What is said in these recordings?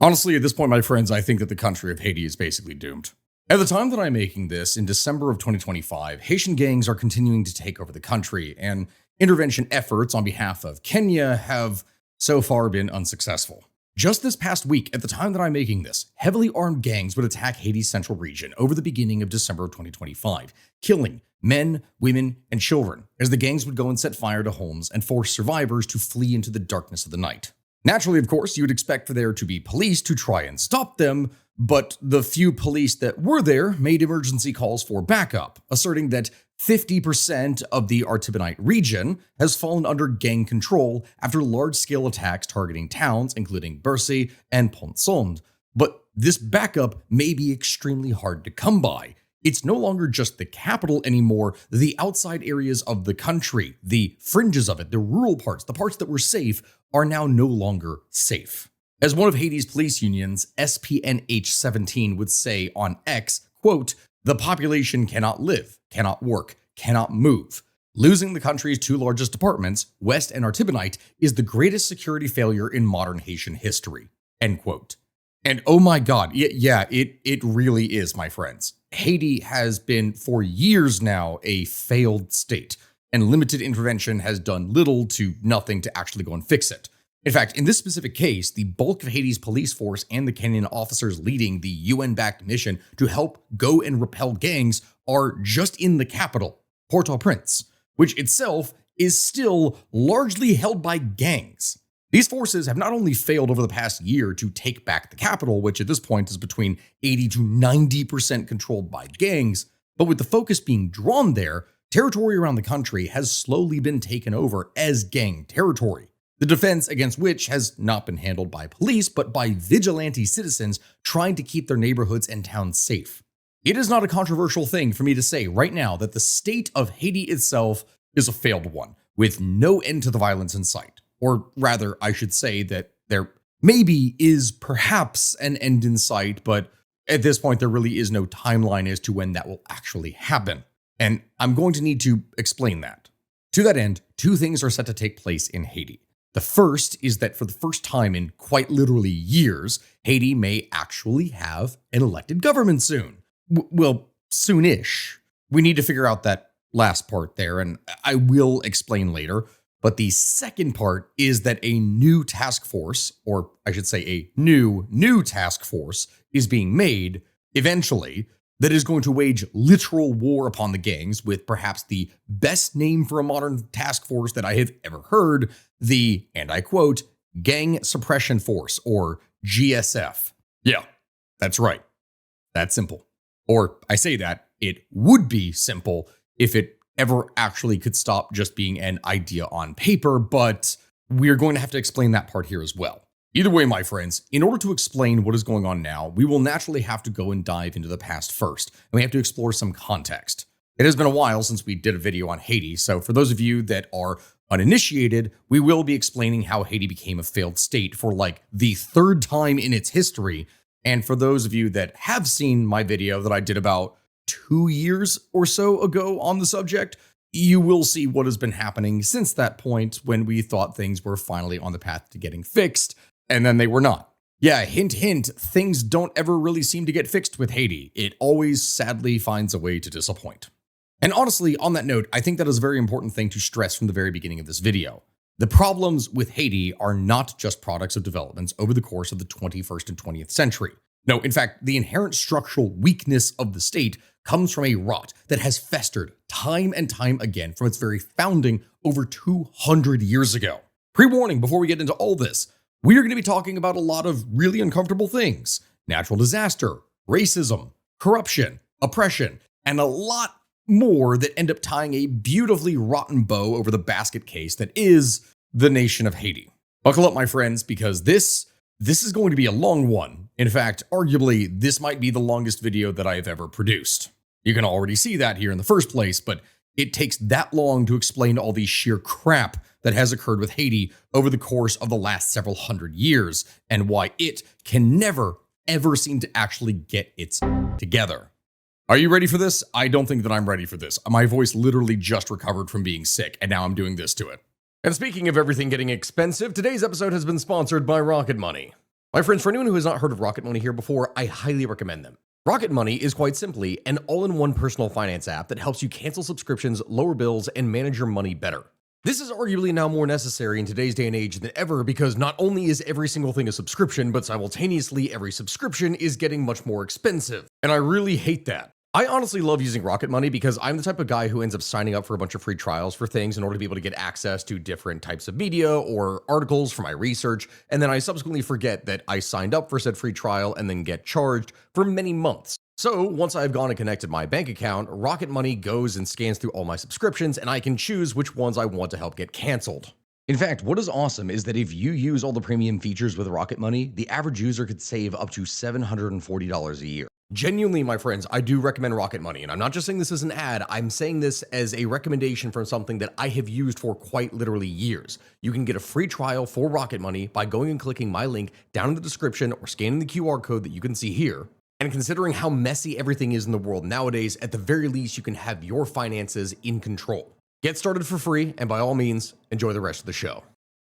Honestly, at this point, my friends, I think that the country of Haiti is basically doomed. At the time that I'm making this, in December of 2025, Haitian gangs are continuing to take over the country, and intervention efforts on behalf of Kenya have so far been unsuccessful. Just this past week, at the time that I'm making this, heavily armed gangs would attack Haiti's central region over the beginning of December of 2025, killing men, women, and children, as the gangs would go and set fire to homes and force survivors to flee into the darkness of the night. Naturally, of course, you would expect for there to be police to try and stop them, but the few police that were there made emergency calls for backup, asserting that 50% of the Artibonite region has fallen under gang control after large-scale attacks targeting towns including Bercy and Pont-Sonde. But this backup may be extremely hard to come by. It's no longer just the capital anymore. The outside areas of the country, the fringes of it, the rural parts, the parts that were safe, are now no longer safe. As one of Haiti's police unions, SPNH17, would say on X, quote, "The population cannot live, cannot work, cannot move. Losing the country's two largest departments, West and Artibonite, is the greatest security failure in modern Haitian history," end quote. And oh my God, it really is, my friends. Haiti has been for years now a failed state, and limited intervention has done little to nothing to actually go and fix it. In fact, in this specific case, the bulk of Haiti's police force and the Kenyan officers leading the UN-backed mission to help go and repel gangs are just in the capital, Port-au-Prince, which itself is still largely held by gangs. These forces have not only failed over the past year to take back the capital, which at this point is between 80 to 90% controlled by gangs, but with the focus being drawn there, territory around the country has slowly been taken over as gang territory. The defense against which has not been handled by police, but by vigilante citizens trying to keep their neighborhoods and towns safe. It is not a controversial thing for me to say right now that the state of Haiti itself is a failed one, with no end to the violence in sight. Or rather, I should say that there maybe is perhaps an end in sight, but at this point, there really is no timeline as to when that will actually happen. And I'm going to need to explain that. To that end, two things are set to take place in Haiti. The first is that for the first time in quite literally years, Haiti may actually have an elected government soon. Well, soonish. We need to figure out that last part there, and I will explain later. But the second part is that a new task force, or I should say a new task force, is being made eventually that is going to wage literal war upon the gangs with perhaps the best name for a modern task force that I have ever heard, the, and I quote, Gang Suppression Force, or GSF. Yeah, that's right. That's simple. Or I say that, it would be simple if it ever actually could stop just being an idea on paper, but we're going to have to explain that part here as well. Either way, my friends, in order to explain what is going on now, we will naturally have to go and dive into the past first, and we have to explore some context. It has been a while since we did a video on Haiti, so for those of you that are uninitiated, we will be explaining how Haiti became a failed state for like the third time in its history. And for those of you that have seen my video that I did about 2 years or so ago on the subject, you will see what has been happening since that point when we thought things were finally on the path to getting fixed, and then they were not. Yeah, hint, hint, things don't ever really seem to get fixed with Haiti. It always sadly finds a way to disappoint. And honestly, on that note, I think that is a very important thing to stress from the very beginning of this video. The problems with Haiti are not just products of developments over the course of the 21st and 20th century. No, in fact, the inherent structural weakness of the state comes from a rot that has festered time and time again from its very founding over 200 years ago. Pre-warning, before we get into all this, we are going to be talking about a lot of really uncomfortable things: natural disaster, racism, corruption, oppression, and a lot more that end up tying a beautifully rotten bow over the basket case that is the nation of Haiti. Buckle up, my friends, because this is going to be a long one. In fact, arguably, this might be the longest video that I have ever produced. You can already see that here in the first place, but it takes that long to explain all the sheer crap that has occurred with Haiti over the course of the last several hundred years, and why it can never, ever seem to actually get its together. Are you ready for this? I don't think that I'm ready for this. My voice literally just recovered from being sick, and now I'm doing this to it. And speaking of everything getting expensive, today's episode has been sponsored by Rocket Money. My friends, for anyone who has not heard of Rocket Money here before, I highly recommend them. Rocket Money is quite simply an all-in-one personal finance app that helps you cancel subscriptions, lower bills, and manage your money better. This is arguably now more necessary in today's day and age than ever because not only is every single thing a subscription, but simultaneously every subscription is getting much more expensive. And I really hate that. I honestly love using Rocket Money because I'm the type of guy who ends up signing up for a bunch of free trials for things in order to be able to get access to different types of media or articles for my research, and then I subsequently forget that I signed up for said free trial and then get charged for many months. So once I've gone and connected my bank account, Rocket Money goes and scans through all my subscriptions, and I can choose which ones I want to help get canceled. In fact, what is awesome is that if you use all the premium features with Rocket Money, the average user could save up to $740 a year. Genuinely, my friends, I do recommend Rocket Money, and I'm not just saying this as an ad, I'm saying this as a recommendation from something that I have used for quite literally years. You can get a free trial for Rocket Money by going and clicking my link down in the description or scanning the QR code that you can see here. And considering how messy everything is in the world nowadays, at the very least, you can have your finances in control. Get started for free, and by all means, enjoy the rest of the show.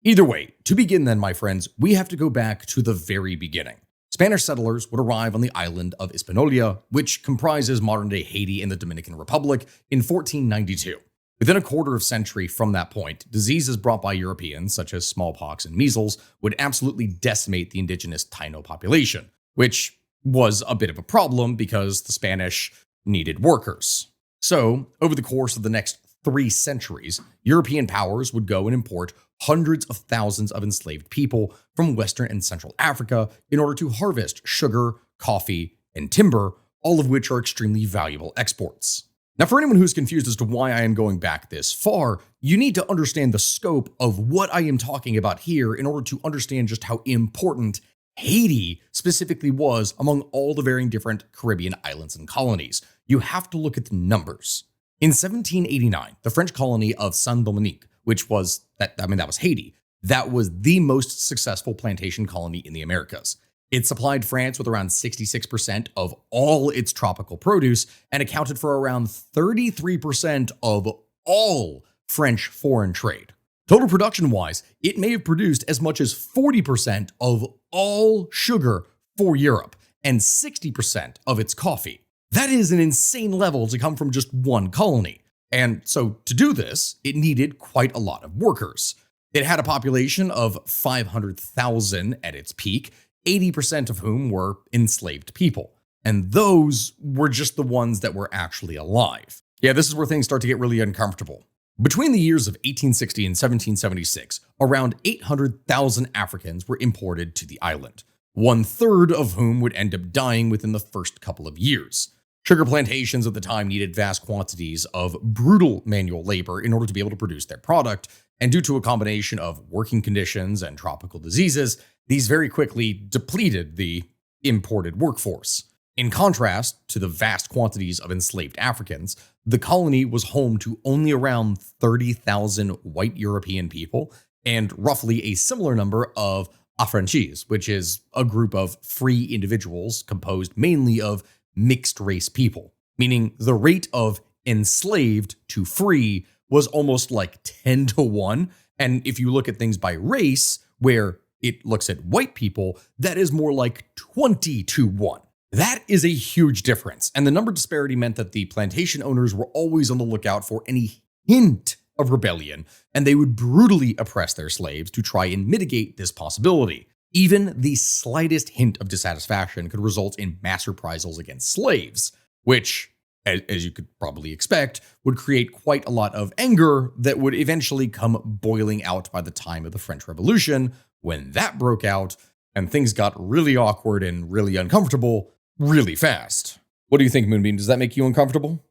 Either way, to begin then, my friends, we have to go back to the very beginning. Spanish settlers would arrive on the island of Hispaniola, which comprises modern-day Haiti and the Dominican Republic, in 1492. Within a quarter of a century from that point, diseases brought by Europeans, such as smallpox and measles, would absolutely decimate the indigenous Taino population, which was a bit of a problem because the Spanish needed workers. So, over the course of the next 3 centuries, European powers would go and import hundreds of thousands of enslaved people from Western and Central Africa in order to harvest sugar, coffee, and timber, all of which are extremely valuable exports. Now, for anyone who's confused as to why I am going back this far, you need to understand the scope of what I am talking about here in order to understand just how important Haiti specifically was among all the varying different Caribbean islands and colonies. You have to look at the numbers. In 1789, the French colony of Saint-Domingue, which was, that was Haiti, that was the most successful plantation colony in the Americas. It supplied France with around 66% of all its tropical produce and accounted for around 33% of all French foreign trade. Total production-wise, it may have produced as much as 40% of all sugar for Europe and 60% of its coffee. That is an insane level to come from just one colony. And so to do this, it needed quite a lot of workers. It had a population of 500,000 at its peak, 80% of whom were enslaved people. And those were just the ones that were actually alive. Yeah, this is where things start to get really uncomfortable. Between the years of 1860 and 1776, around 800,000 Africans were imported to the island, 1/3 of whom would end up dying within the first couple of years. Sugar plantations at the time needed vast quantities of brutal manual labor in order to be able to produce their product, and due to a combination of working conditions and tropical diseases, these very quickly depleted the imported workforce. In contrast to the vast quantities of enslaved Africans, the colony was home to only around 30,000 white European people and roughly a similar number of affranchis, which is a group of free individuals composed mainly of mixed race people, meaning the rate of enslaved to free was almost like 10 to 1. And if you look at things by race, where it looks at white people, that is more like 20 to 1. That is a huge difference. And the number disparity meant that the plantation owners were always on the lookout for any hint of rebellion, and they would brutally oppress their slaves to try and mitigate this possibility. Even the slightest hint of dissatisfaction could result in mass reprisals against slaves, which, as you could probably expect, would create quite a lot of anger that would eventually come boiling out by the time of the French Revolution, when that broke out and things got really awkward and really uncomfortable really fast. What do you think, Moonbeam? Does that make you uncomfortable?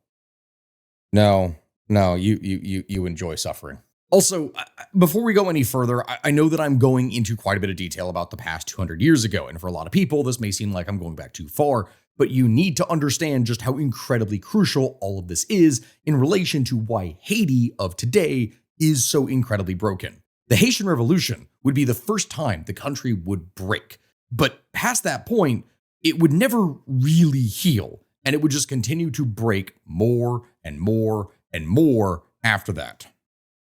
No, you enjoy suffering. Also, before we go any further, I know that I'm going into quite a bit of detail about the past 200 years ago, and for a lot of people, this may seem like I'm going back too far, but you need to understand just how incredibly crucial all of this is in relation to why Haiti of today is so incredibly broken. The Haitian Revolution would be the first time the country would break, but past that point, it would never really heal, and it would just continue to break more and more and more after that.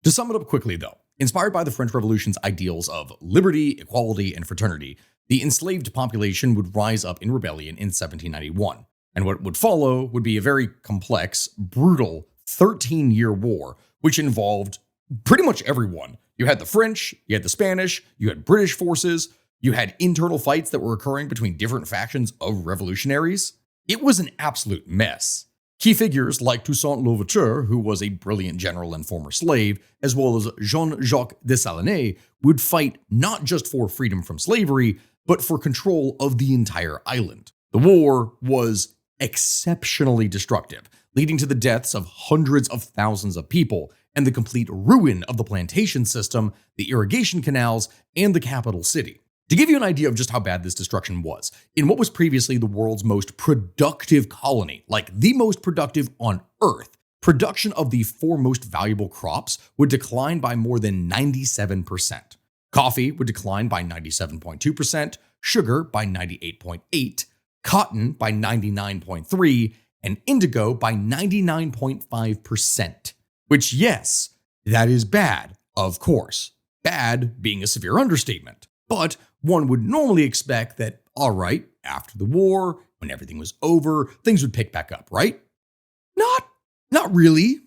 To sum it up quickly though, inspired by the French Revolution's ideals of liberty, equality, and fraternity, The enslaved population would rise up in rebellion in 1791, and what would follow would be a very complex, brutal 13-year war, which involved pretty much everyone. You had the French, you had the Spanish, you had British forces, you had internal fights that were occurring between different factions of revolutionaries. It was an absolute mess. Key figures like Toussaint Louverture, who was a brilliant general and former slave, as well as Jean-Jacques Dessalines, would fight not just for freedom from slavery, but for control of the entire island. The war was exceptionally destructive, leading to the deaths of hundreds of thousands of people and the complete ruin of the plantation system, the irrigation canals, and the capital city. To give you an idea of just how bad this destruction was, in what was previously the world's most productive colony, like the most productive on Earth, production of the four most valuable crops would decline by more than 97%. Coffee would decline by 97.2%, sugar by 98.8%, cotton by 99.3%, and indigo by 99.5%. Which, yes, that is bad, of course. Bad being a severe understatement. But one would normally expect that, all right, after the war, when everything was over, things would pick back up, right? Not really.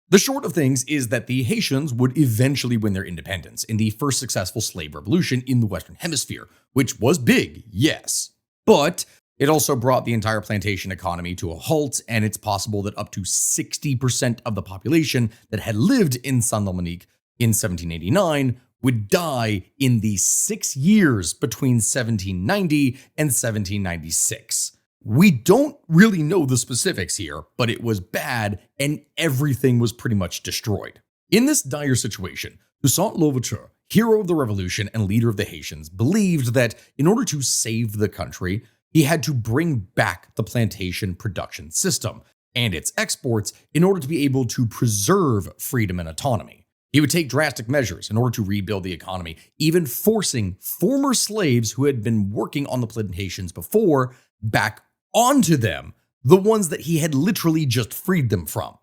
The short of things is that the Haitians would eventually win their independence in the first successful slave revolution in the Western Hemisphere, which was big, yes. But it also brought the entire plantation economy to a halt, and it's possible that up to 60% of the population that had lived in Saint-Domingue in 1789 would die in the 6 years between 1790 and 1796. We don't really know the specifics here, but it was bad and everything was pretty much destroyed. In this dire situation, Toussaint Louverture, hero of the revolution and leader of the Haitians, believed that in order to save the country, he had to bring back the plantation production system and its exports in order to be able to preserve freedom and autonomy. He would take drastic measures in order to rebuild the economy, even forcing former slaves who had been working on the plantations before back onto them, the ones that he had literally just freed them from.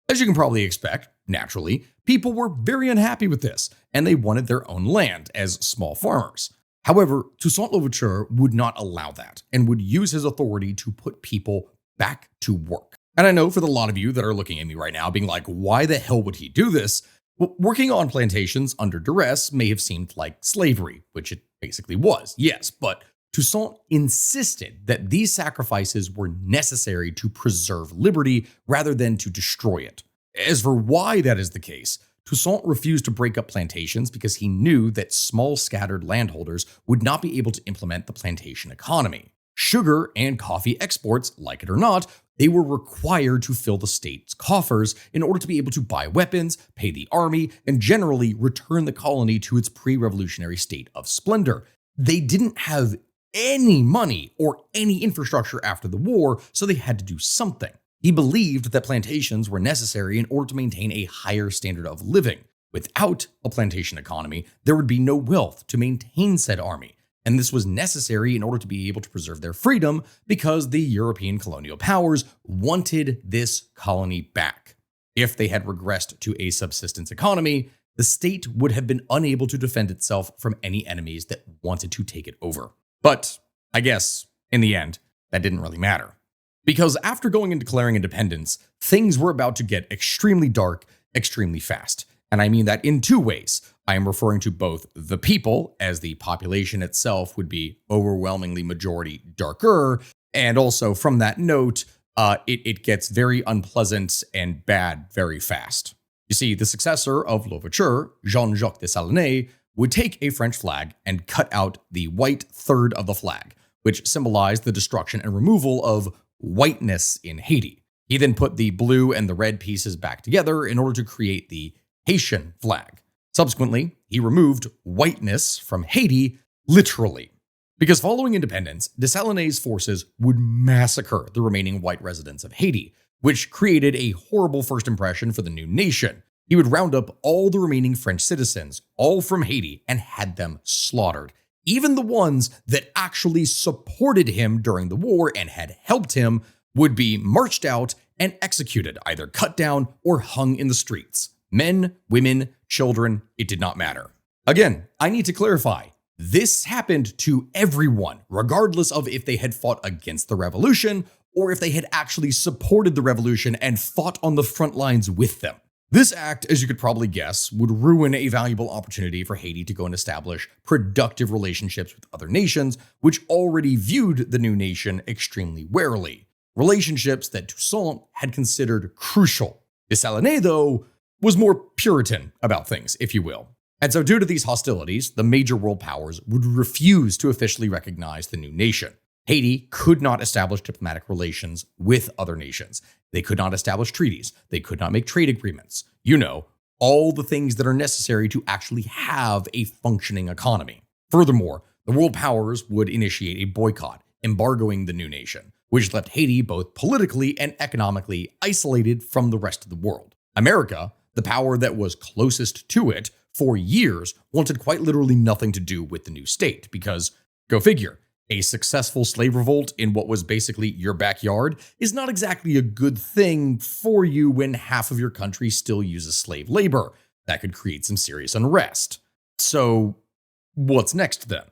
As you can probably expect, naturally, people were very unhappy with this, and they wanted their own land as small farmers. However, Toussaint Louverture would not allow that and would use his authority to put people back to work. And I know for the lot of you that are looking at me right now being like, why the hell would he do this? Well, working on plantations under duress may have seemed like slavery, which it basically was, yes, but Toussaint insisted that these sacrifices were necessary to preserve liberty rather than to destroy it. As for why that is the case, Toussaint refused to break up plantations because he knew that small scattered landholders would not be able to implement the plantation economy. Sugar and coffee exports, like it or not, they were required to fill the state's coffers in order to be able to buy weapons, pay the army, and generally return the colony to its pre-revolutionary state of splendor. They didn't have any money or any infrastructure after the war, so they had to do something. He believed that plantations were necessary in order to maintain a higher standard of living. Without a plantation economy, there would be no wealth to maintain said army, and this was necessary in order to be able to preserve their freedom because the European colonial powers wanted this colony back. If they had regressed to a subsistence economy, the state would have been unable to defend itself from any enemies that wanted to take it over. But I guess, in the end, that didn't really matter. Because after going and declaring independence, things were about to get extremely dark, extremely fast. And I mean that in two ways. I am referring to both the people, as the population itself would be overwhelmingly majority darker, and also from that note, it gets very unpleasant and bad very fast. You see, the successor of Louverture, Jean-Jacques Dessalines, would take a French flag and cut out the white third of the flag, which symbolized the destruction and removal of whiteness in Haiti. He then put the blue and the red pieces back together in order to create the Haitian flag. Subsequently, he removed whiteness from Haiti literally. Because following independence, Dessalines' forces would massacre the remaining white residents of Haiti, which created a horrible first impression for the new nation. He would round up all the remaining French citizens, all from Haiti, and had them slaughtered. Even the ones that actually supported him during the war and had helped him would be marched out and executed, either cut down or hung in the streets. Men, women, children, it did not matter. Again, I need to clarify, This happened to everyone, regardless of if they had fought against the revolution or if they had actually supported the revolution and fought on the front lines with them. This act, as you could probably guess, would ruin a valuable opportunity for Haiti to go and establish productive relationships with other nations, which already viewed the new nation extremely warily. Relationships that Toussaint had considered crucial. Dessalines, though, was more Puritan about things, if you will. And so due to these hostilities, the major world powers would refuse to officially recognize the new nation. Haiti could not establish diplomatic relations with other nations. They could not establish treaties. They could not make trade agreements. You know, all the things that are necessary to actually have a functioning economy. Furthermore, the world powers would initiate a boycott, embargoing the new nation, which left Haiti both politically and economically isolated from the rest of the world. America, the power that was closest to it for years, wanted quite literally nothing to do with the new state because, go figure, a successful slave revolt in what was basically your backyard is not exactly a good thing for you when half of your country still uses slave labor. That could create some serious unrest. So, what's next then?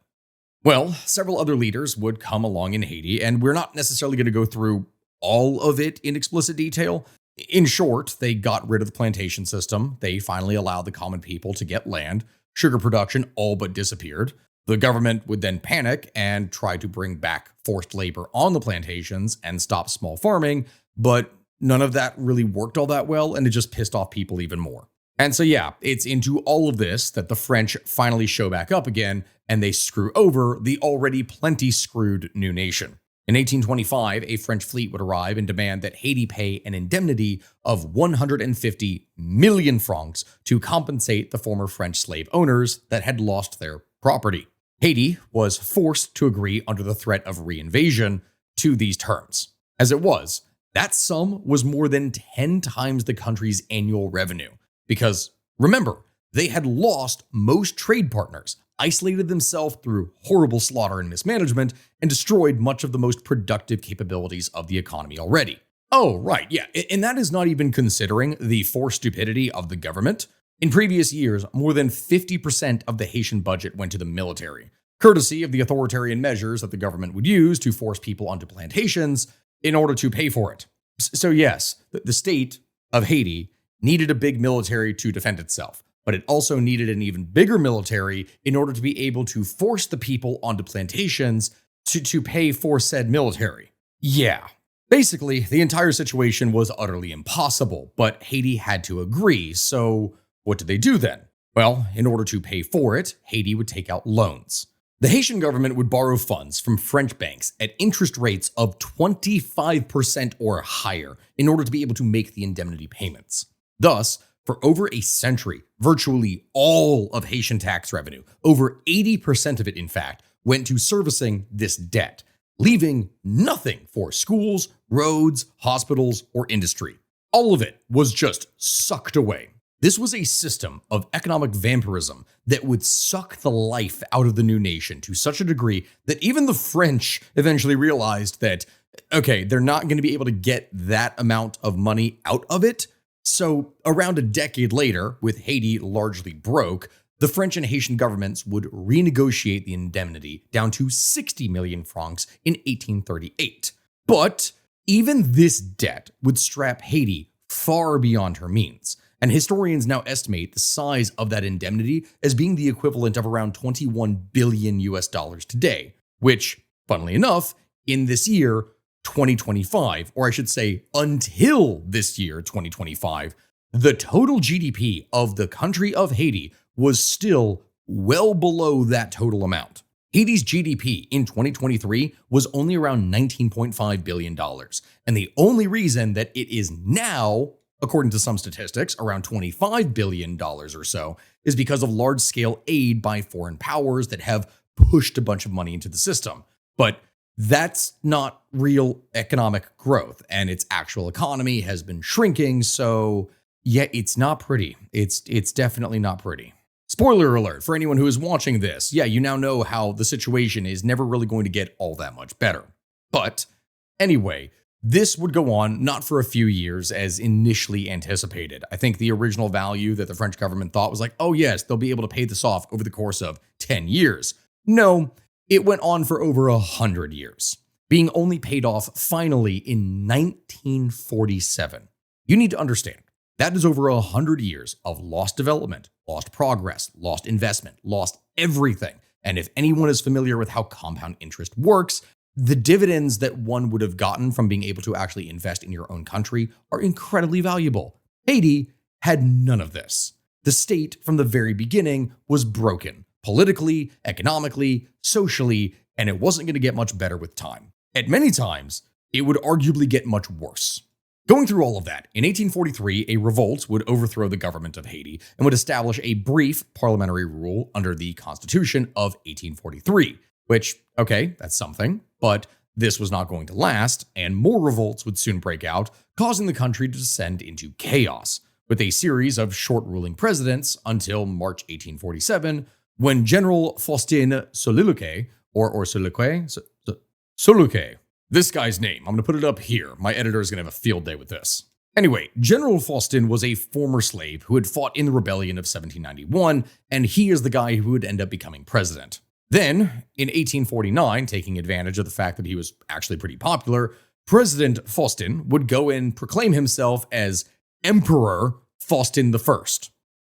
Well, several other leaders would come along in Haiti, and we're not necessarily going to go through all of it in explicit detail. In short, they got rid of the plantation system. They finally allowed the common people to get land. Sugar production all but disappeared. The government would then panic and try to bring back forced labor on the plantations and stop small farming, but none of that really worked all that well, and it just pissed off people even more. And so yeah, it's into all of this that the French finally show back up again, and they screw over the already plenty screwed new nation. In 1825, a French fleet would arrive and demand that Haiti pay an indemnity of 150 million francs to compensate the former French slave owners that had lost their property. Haiti was forced to agree under the threat of reinvasion to these terms. As it was, that sum was more than 10 times the country's annual revenue. Because, remember, they had lost most trade partners, isolated themselves through horrible slaughter and mismanagement, and destroyed much of the most productive capabilities of the economy already. Oh, right, yeah, and that is not even considering the forced stupidity of the government. In previous years, more than 50% of the Haitian budget went to the military, courtesy of the authoritarian measures that the government would use to force people onto plantations in order to pay for it. So yes, the state of Haiti needed a big military to defend itself, but it also needed an even bigger military in order to be able to force the people onto plantations to pay for said military. Yeah. Basically, the entire situation was utterly impossible, but Haiti had to agree, so what did they do then? Well, in order to pay for it, Haiti would take out loans. The Haitian government would borrow funds from French banks at interest rates of 25% or higher in order to be able to make the indemnity payments. Thus, for over a century, virtually all of Haitian tax revenue, over 80% of it in fact, went to servicing this debt, leaving nothing for schools, roads, hospitals, or industry. All of it was just sucked away. This was a system of economic vampirism that would suck the life out of the new nation to such a degree that even the French eventually realized that, okay, they're not going to be able to get that amount of money out of it. So around a decade later, with Haiti largely broke, the French and Haitian governments would renegotiate the indemnity down to 60 million francs in 1838. But even this debt would strap Haiti far beyond her means. And historians now estimate the size of that indemnity as being the equivalent of around 21 billion US dollars today, which, funnily enough, in this year, 2025, or I should say until this year, 2025, the total GDP of the country of Haiti was still well below that total amount. Haiti's GDP in 2023 was only around $19.5 billion. And the only reason that it is now, according to some statistics, around $25 billion or so, is because of large-scale aid by foreign powers that have pushed a bunch of money into the system. But that's not real economic growth, and its actual economy has been shrinking, so yeah, it's not pretty. It's definitely not pretty. Spoiler alert for anyone who is watching this. Yeah, you now know how the situation is never really going to get all that much better. But anyway, this would go on not for a few years as initially anticipated. I think the original value that the French government thought was like, oh yes, they'll be able to pay this off over the course of 10 years. No, it went on for over 100 years, being only paid off finally in 1947. You need to understand, that is over 100 years of lost development, lost progress, lost investment, lost everything. And if anyone is familiar with how compound interest works, the dividends that one would have gotten from being able to actually invest in your own country are incredibly valuable. Haiti had none of this. The state from the very beginning was broken, politically, economically, socially, and it wasn't going to get much better with time. At many times, it would arguably get much worse. Going through all of that, in 1843, a revolt would overthrow the government of Haiti and would establish a brief parliamentary rule under the Constitution of 1843, which, okay, that's something, but this was not going to last, and more revolts would soon break out, causing the country to descend into chaos, with a series of short-ruling presidents until March 1847, when General Faustin Soluque, Soluque, this guy's name, I'm going to put it up here. My editor is going to have a field day with this. Anyway, General Faustin was a former slave who had fought in the rebellion of 1791, and he is the guy who would end up becoming president. Then, in 1849, taking advantage of the fact that he was actually pretty popular, President Faustin would go and proclaim himself as Emperor Faustin I.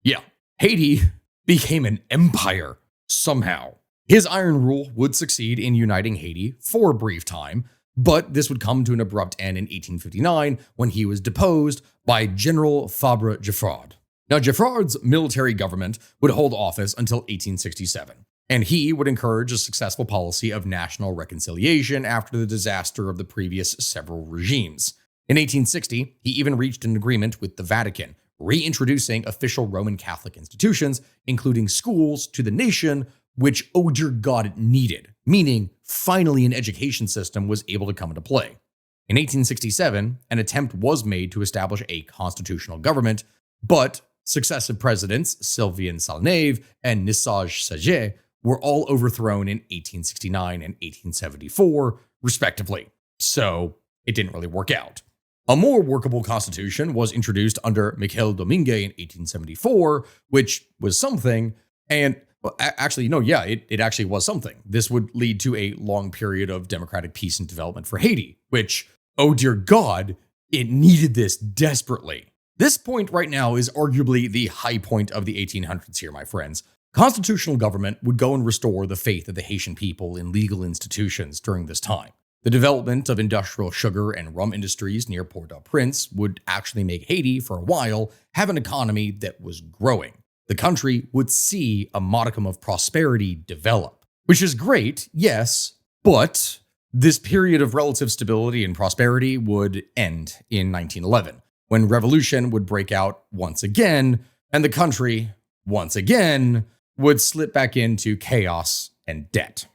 Yeah, Haiti became an empire somehow. His iron rule would succeed in uniting Haiti for a brief time, but this would come to an abrupt end in 1859 when he was deposed by General Fabre Geffrard. Now, Geffrard's military government would hold office until 1867, and he would encourage a successful policy of national reconciliation after the disaster of the previous several regimes. In 1860, he even reached an agreement with the Vatican, reintroducing official Roman Catholic institutions, including schools, to the nation, which, oh dear God, it needed, meaning finally an education system was able to come into play. In 1867, an attempt was made to establish a constitutional government, but successive presidents, Sylvain Salnave and Nisage Saget, were all overthrown in 1869 and 1874, respectively. So it didn't really work out. A more workable constitution was introduced under Michel Domingue in 1874, which was something, and it actually was something. This would lead to a long period of democratic peace and development for Haiti, which, oh dear God, it needed this desperately. This point right now is arguably the high point of the 1800s here, my friends. Constitutional government would go and restore the faith of the Haitian people in legal institutions during this time. The development of industrial sugar and rum industries near Port-au-Prince would actually make Haiti, for a while, have an economy that was growing. The country would see a modicum of prosperity develop, which is great, yes, but this period of relative stability and prosperity would end in 1911, when revolution would break out once again, and the country, once again, would slip back into chaos and debt.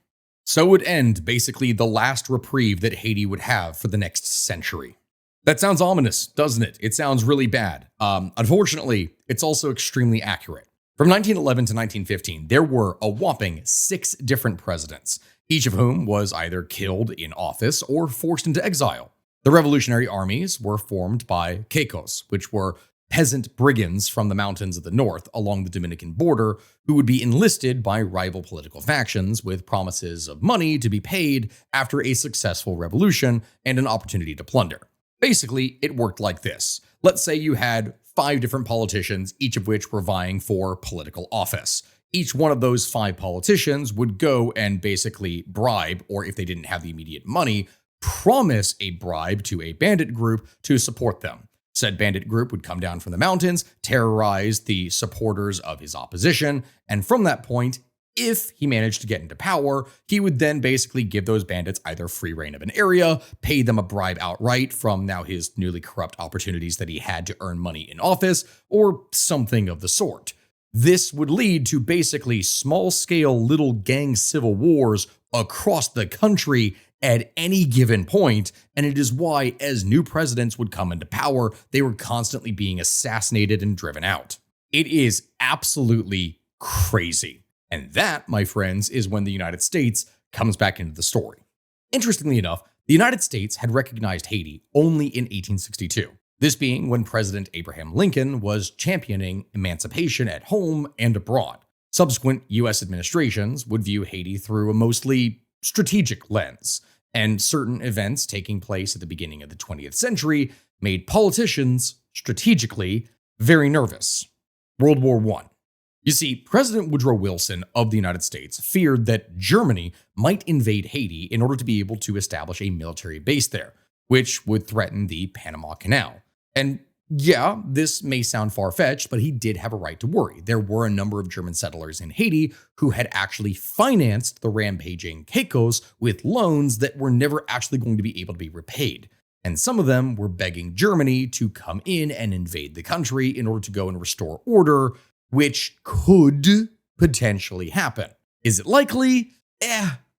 So would end basically the last reprieve that Haiti would have for the next century. That sounds ominous, doesn't it? It sounds really bad. Unfortunately, it's also extremely accurate. From 1911 to 1915, there were a whopping 6 different presidents, each of whom was either killed in office or forced into exile. The revolutionary armies were formed by Caicos, which were peasant brigands from the mountains of the north along the Dominican border who would be enlisted by rival political factions with promises of money to be paid after a successful revolution and an opportunity to plunder. Basically, it worked like this. Let's say you had 5 different politicians, each of which were vying for political office. Each one of those 5 politicians would go and basically bribe, or if they didn't have the immediate money, promise a bribe to a bandit group to support them. Said bandit group would come down from the mountains, terrorize the supporters of his opposition, and from that point, if he managed to get into power, he would then basically give those bandits either free reign of an area, pay them a bribe outright from now his newly corrupt opportunities that he had to earn money in office, or something of the sort. This would lead to basically small-scale little gang civil wars across the country at any given point, and it is why, as new presidents would come into power, they were constantly being assassinated and driven out. It is absolutely crazy. And that, my friends, is when the United States comes back into the story. Interestingly enough, the United States had recognized Haiti only in 1862, this being when President Abraham Lincoln was championing emancipation at home and abroad. Subsequent US administrations would view Haiti through a mostly strategic lens, and certain events taking place at the beginning of the 20th century made politicians, strategically, very nervous. World War I. You see, President Woodrow Wilson of the United States feared that Germany might invade Haiti in order to be able to establish a military base there, which would threaten the Panama Canal. And yeah, this may sound far-fetched, but he did have a right to worry. There were a number of German settlers in Haiti who had actually financed the rampaging Caicos with loans that were never actually going to be able to be repaid. And some of them were begging Germany to come in and invade the country in order to go and restore order, which could potentially happen. Is it likely?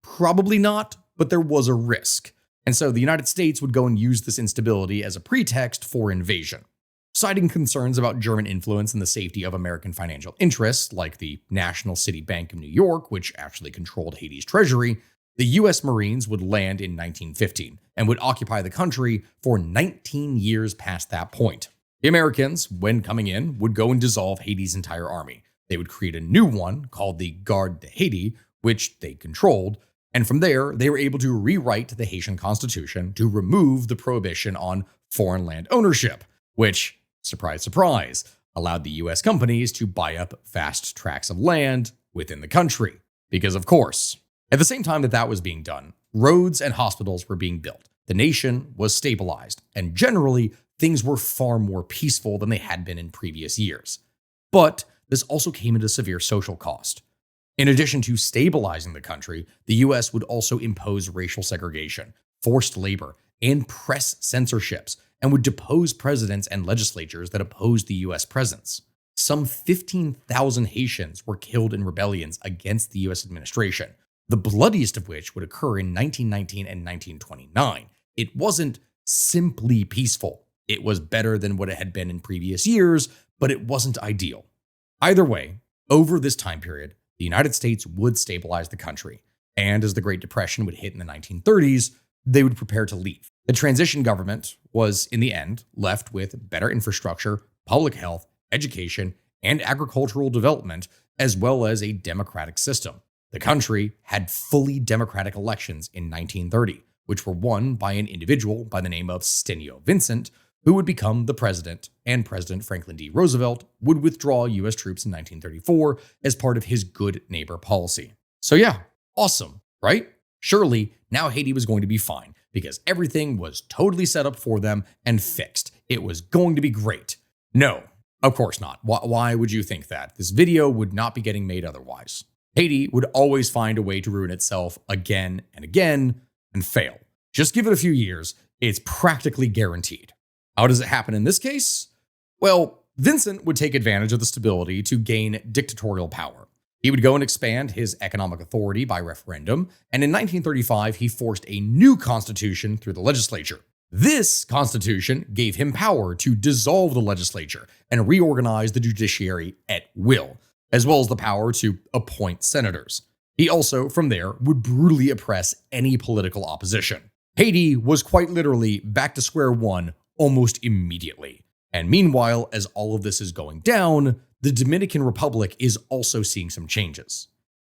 Probably not, but there was a risk. And so the United States would go and use this instability as a pretext for invasion. Citing concerns about German influence and the safety of American financial interests, like the National City Bank of New York, which actually controlled Haiti's treasury, the US Marines would land in 1915 and would occupy the country for 19 years past that point. The Americans, when coming in, would go and dissolve Haiti's entire army. They would create a new one called the Garde de Haiti, which they controlled, and from there, they were able to rewrite the Haitian constitution to remove the prohibition on foreign land ownership, which, surprise, surprise, allowed the US companies to buy up vast tracts of land within the country. Because of course, at the same time that that was being done, roads and hospitals were being built. The nation was stabilized, and generally, things were far more peaceful than they had been in previous years. But this also came at a severe social cost. In addition to stabilizing the country, the US would also impose racial segregation, forced labor, and press censorships, and would depose presidents and legislatures that opposed the US presence. Some 15,000 Haitians were killed in rebellions against the US administration, the bloodiest of which would occur in 1919 and 1929. It wasn't simply peaceful. It was better than what it had been in previous years, but it wasn't ideal. Either way, over this time period, the United States would stabilize the country, and as the Great Depression would hit in the 1930s, they would prepare to leave. The transition government was, in the end, left with better infrastructure, public health, education, and agricultural development, as well as a democratic system. The country had fully democratic elections in 1930, which were won by an individual by the name of Stenio Vincent, who would become the president, and President Franklin D. Roosevelt would withdraw US troops in 1934 as part of his good neighbor policy. So yeah, awesome, right? Surely, now Haiti was going to be fine, because everything was totally set up for them and fixed. It was going to be great. No, of course not. Why would you think that? This video would not be getting made otherwise. Haiti would always find a way to ruin itself again and again and fail. Just give it a few years, it's practically guaranteed. How does it happen in this case? Well, Vincent would take advantage of the stability to gain dictatorial power. He would go and expand his economic authority by referendum, and in 1935, he forced a new constitution through the legislature. This constitution gave him power to dissolve the legislature and reorganize the judiciary at will, as well as the power to appoint senators. He also, from there, would brutally oppress any political opposition. Haiti was quite literally back to square one almost immediately. And meanwhile, as all of this is going down, the Dominican Republic is also seeing some changes.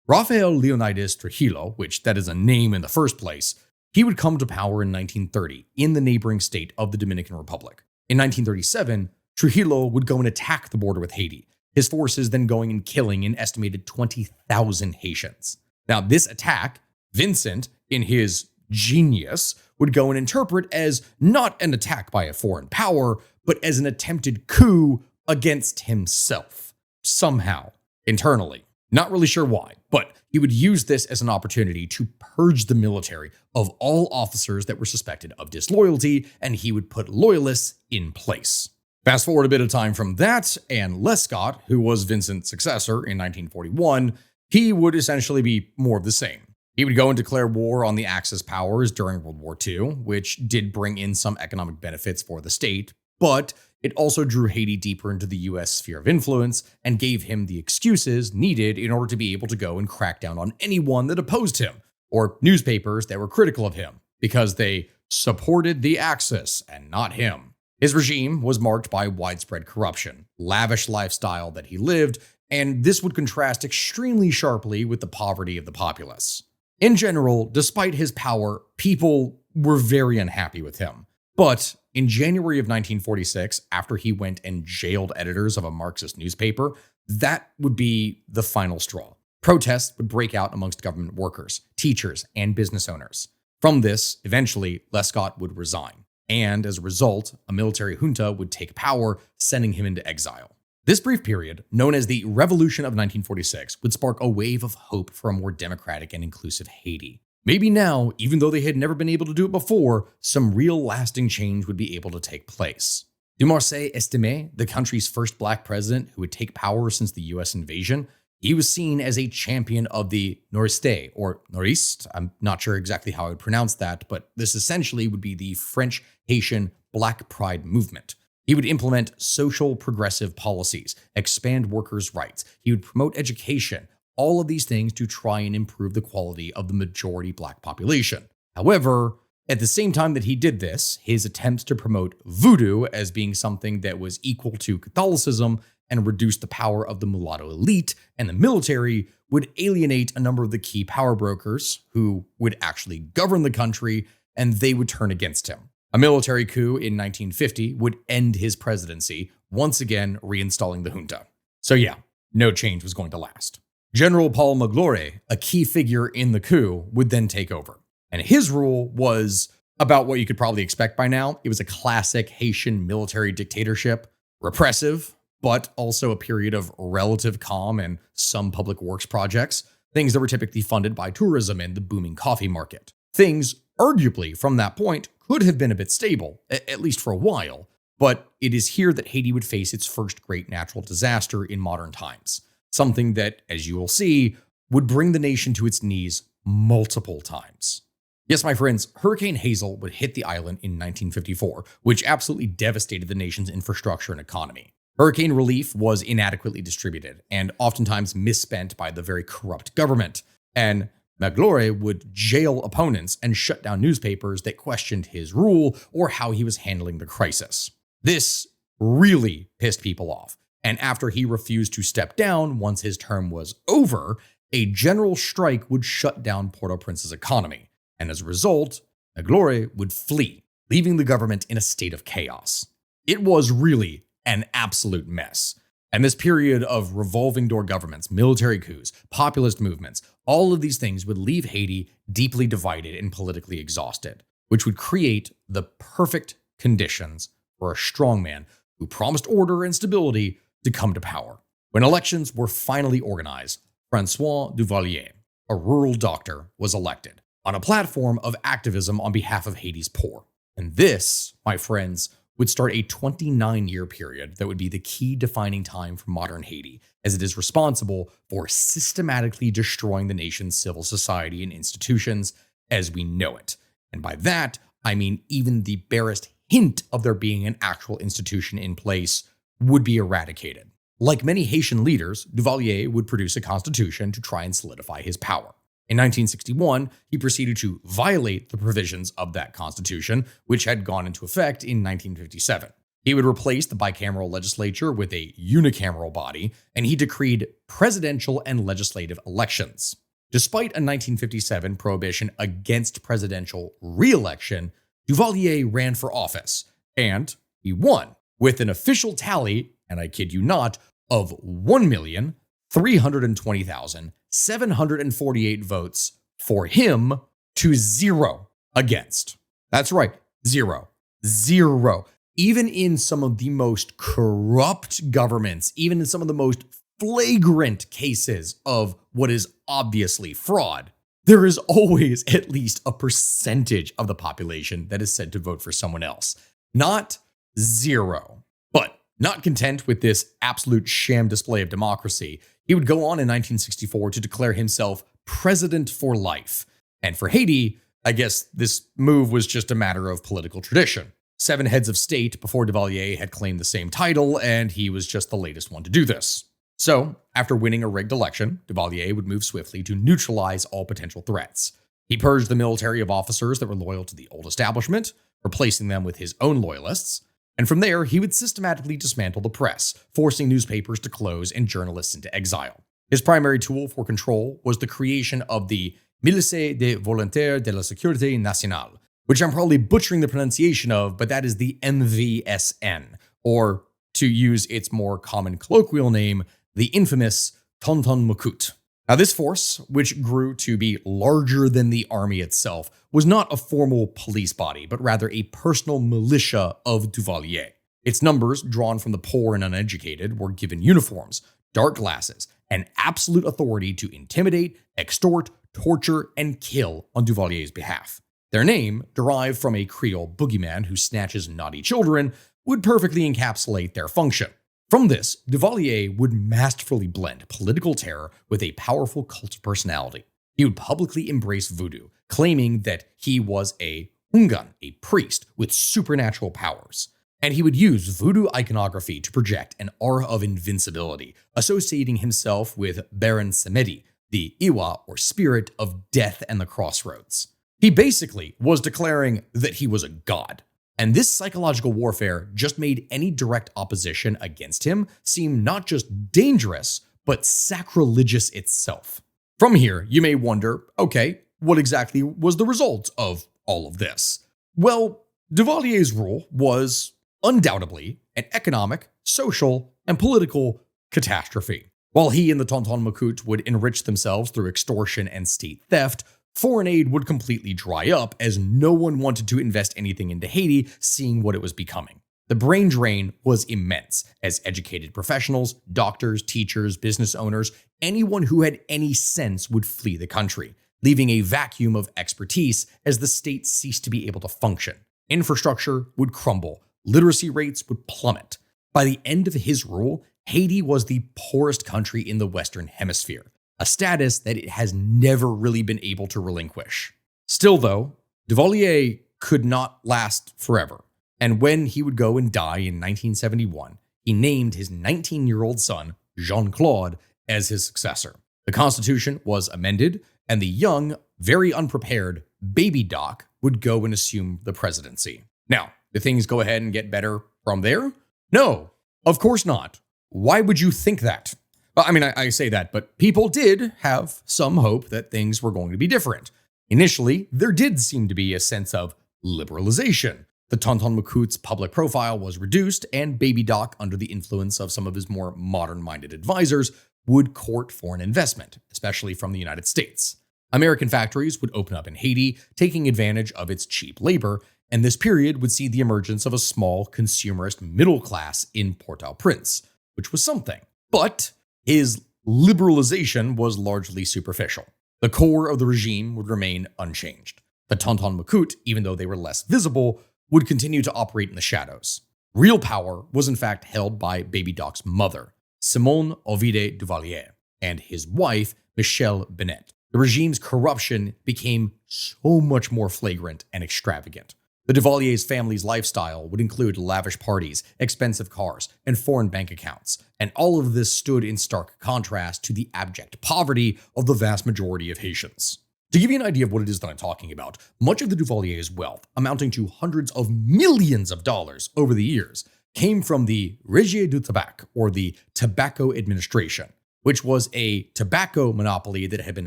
Rafael Leonidas Trujillo, which that is a name in the first place, he would come to power in 1930 in the neighboring state of the Dominican Republic. In 1937, Trujillo would go and attack the border with Haiti, his forces then going and killing an estimated 20,000 Haitians. Now, this attack, Vincent, in his genius, would go and interpret as not an attack by a foreign power, but as an attempted coup against himself, somehow, internally. Not really sure why, but he would use this as an opportunity to purge the military of all officers that were suspected of disloyalty, and he would put loyalists in place. Fast forward a bit of time from that, and Lescott, who was Vincent's successor in 1941, he would essentially be more of the same. He would go and declare war on the Axis powers during World War II, which did bring in some economic benefits for the state, but it also drew Haiti deeper into the US sphere of influence and gave him the excuses needed in order to be able to go and crack down on anyone that opposed him, or newspapers that were critical of him, because they supported the Axis and not him. His regime was marked by widespread corruption, lavish lifestyle that he lived, and this would contrast extremely sharply with the poverty of the populace. In general, despite his power, people were very unhappy with him. But in January of 1946, after he went and jailed editors of a Marxist newspaper, that would be the final straw. Protests would break out amongst government workers, teachers, and business owners. From this, eventually, Lescott would resign. And as a result, a military junta would take power, sending him into exile. This brief period, known as the Revolution of 1946, would spark a wave of hope for a more democratic and inclusive Haiti. Maybe now, even though they had never been able to do it before, some real lasting change would be able to take place. Dumarcet Estimé, the country's first black president who would take power since the US invasion, he was seen as a champion of the Noriste, or Noriste. I'm not sure exactly how I would pronounce that, but this essentially would be the French Haitian Black Pride movement. He would implement social progressive policies, expand workers' rights. He would promote education, all of these things to try and improve the quality of the majority black population. However, at the same time that he did this, his attempts to promote voodoo as being something that was equal to Catholicism and reduce the power of the mulatto elite and the military would alienate a number of the key power brokers who would actually govern the country, and they would turn against him. A military coup in 1950 would end his presidency, once again reinstalling the junta. So yeah, no change was going to last. General Paul Magloire, a key figure in the coup, would then take over. And his rule was about what you could probably expect by now. It was a classic Haitian military dictatorship, repressive, but also a period of relative calm and some public works projects, things that were typically funded by tourism and the booming coffee market. Things, arguably, from that point, could have been a bit stable, at least for a while, but it is here that Haiti would face its first great natural disaster in modern times. Something that, as you will see, would bring the nation to its knees multiple times. Yes, my friends, Hurricane Hazel would hit the island in 1954, which absolutely devastated the nation's infrastructure and economy. Hurricane relief was inadequately distributed and oftentimes misspent by the very corrupt government, and Magloire would jail opponents and shut down newspapers that questioned his rule or how he was handling the crisis. This really pissed people off, and after he refused to step down once his term was over, a general strike would shut down Port-au-Prince's economy, and as a result, Magloire would flee, leaving the government in a state of chaos. It was really an absolute mess. And this period of revolving door governments, military coups, populist movements, all of these things would leave Haiti deeply divided and politically exhausted, which would create the perfect conditions for a strongman who promised order and stability to come to power. When elections were finally organized, François Duvalier, a rural doctor, was elected on a platform of activism on behalf of Haiti's poor. And this, my friends, would start a 29-year period that would be the key defining time for modern Haiti, as it is responsible for systematically destroying the nation's civil society and institutions as we know it. And by that, I mean even the barest hint of there being an actual institution in place would be eradicated. Like many Haitian leaders, Duvalier would produce a constitution to try and solidify his power. In 1961, he proceeded to violate the provisions of that constitution, which had gone into effect in 1957. He would replace the bicameral legislature with a unicameral body, and he decreed presidential and legislative elections. Despite a 1957 prohibition against presidential re-election, Duvalier ran for office, and he won, with an official tally, and I kid you not, of 1,320,748 votes for him to 0 against. That's right, 0. 0. Even in some of the most corrupt governments, even in some of the most flagrant cases of what is obviously fraud, there is always at least a percentage of the population that is said to vote for someone else. Not 0. But not content with this absolute sham display of democracy, he would go on in 1964 to declare himself president for life. And for Haiti, I guess this move was just a matter of political tradition. 7 heads of state before Duvalier had claimed the same title, and he was just the latest one to do this. So, after winning a rigged election, Duvalier would move swiftly to neutralize all potential threats. He purged the military of officers that were loyal to the old establishment, replacing them with his own loyalists. And from there, he would systematically dismantle the press, forcing newspapers to close and journalists into exile. His primary tool for control was the creation of the Milice des Volontaires de la Sécurité Nationale, which I'm probably butchering the pronunciation of, but that is the MVSN, or to use its more common colloquial name, the infamous Tonton Macoute. Now, this force, which grew to be larger than the army itself, was not a formal police body, but rather a personal militia of Duvalier. Its numbers, drawn from the poor and uneducated, were given uniforms, dark glasses, and absolute authority to intimidate, extort, torture, and kill on Duvalier's behalf. Their name, derived from a Creole boogeyman who snatches naughty children, would perfectly encapsulate their function. From this, Duvalier would masterfully blend political terror with a powerful cult of personality. He would publicly embrace voodoo, claiming that he was a Hungan, a priest with supernatural powers. And he would use voodoo iconography to project an aura of invincibility, associating himself with Baron Samedi, the Iwa or spirit of death and the crossroads. He basically was declaring that he was a god. And this psychological warfare just made any direct opposition against him seem not just dangerous, but sacrilegious itself. From here, you may wonder, okay, what exactly was the result of all of this? Well, Duvalier's rule was undoubtedly an economic, social, and political catastrophe. While he and the Tonton Macoute would enrich themselves through extortion and state theft, foreign aid would completely dry up as no one wanted to invest anything into Haiti, seeing what it was becoming. The brain drain was immense, as educated professionals, doctors, teachers, business owners, anyone who had any sense would flee the country, leaving a vacuum of expertise as the state ceased to be able to function. Infrastructure would crumble, literacy rates would plummet. By the end of his rule, Haiti was the poorest country in the Western Hemisphere, a status that it has never really been able to relinquish. Still, though, Duvalier could not last forever, and when he would go and die in 1971, he named his 19-year-old son, Jean-Claude, as his successor. The Constitution was amended, and the young, very unprepared baby Doc would go and assume the presidency. Now, did things go ahead and get better from there? No, of course not. Why would you think that? Well, I mean, I say that, but people did have some hope that things were going to be different. Initially, there did seem to be a sense of liberalization. The Tonton Macoute's public profile was reduced, and Baby Doc, under the influence of some of his more modern-minded advisors, would court foreign investment, especially from the United States. American factories would open up in Haiti, taking advantage of its cheap labor, and this period would see the emergence of a small, consumerist middle class in Port-au-Prince, which was something. But his liberalization was largely superficial. The core of the regime would remain unchanged. The Tonton Macoute, even though they were less visible, would continue to operate in the shadows. Real power was in fact held by Baby Doc's mother, Simone Ovide Duvalier, and his wife, Michelle Benet. The regime's corruption became so much more flagrant and extravagant. The Duvalier's family's lifestyle would include lavish parties, expensive cars, and foreign bank accounts, and all of this stood in stark contrast to the abject poverty of the vast majority of Haitians. To give you an idea of what it is that I'm talking about, much of the Duvalier's wealth, amounting to hundreds of millions of dollars over the years, came from the Régie du Tabac, or the Tobacco Administration, which was a tobacco monopoly that had been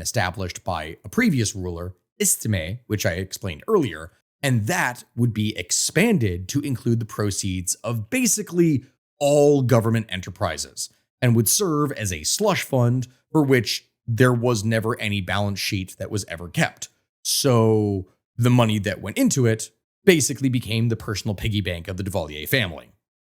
established by a previous ruler, Estime, which I explained earlier, and that would be expanded to include the proceeds of basically all government enterprises, and would serve as a slush fund for which there was never any balance sheet that was ever kept. So the money that went into it basically became the personal piggy bank of the Duvalier family.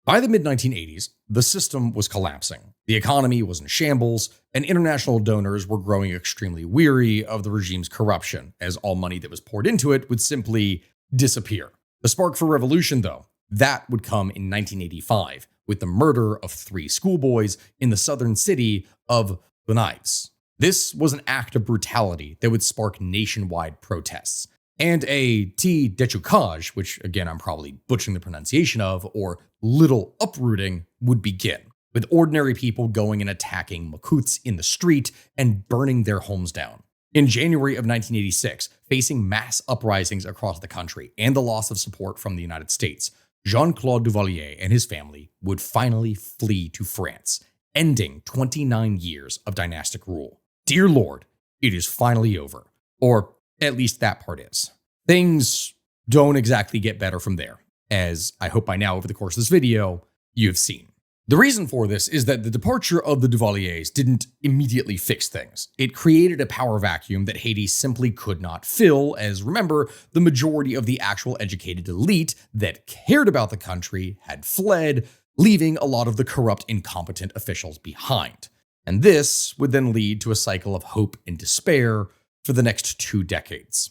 By the mid-1980s, the system was collapsing. The economy was in shambles, and international donors were growing extremely weary of the regime's corruption, as all money that was poured into it would simply disappear. The spark for revolution, though, that would come in 1985, with the murder of 3 schoolboys in the southern city of Moise. This was an act of brutality that would spark nationwide protests. And a détrucage, which again I'm probably butchering the pronunciation of, or little uprooting, would begin, with ordinary people going and attacking Macouts in the street and burning their homes down. In January of 1986, facing mass uprisings across the country and the loss of support from the United States, Jean-Claude Duvalier and his family would finally flee to France, ending 29 years of dynastic rule. Dear Lord, it is finally over. Or at least that part is. Things don't exactly get better from there, as I hope by now over the course of this video, you've seen. The reason for this is that the departure of the Duvaliers didn't immediately fix things. It created a power vacuum that Haiti simply could not fill, as remember, the majority of the actual educated elite that cared about the country had fled, leaving a lot of the corrupt, incompetent officials behind. And this would then lead to a cycle of hope and despair for the next 2 decades.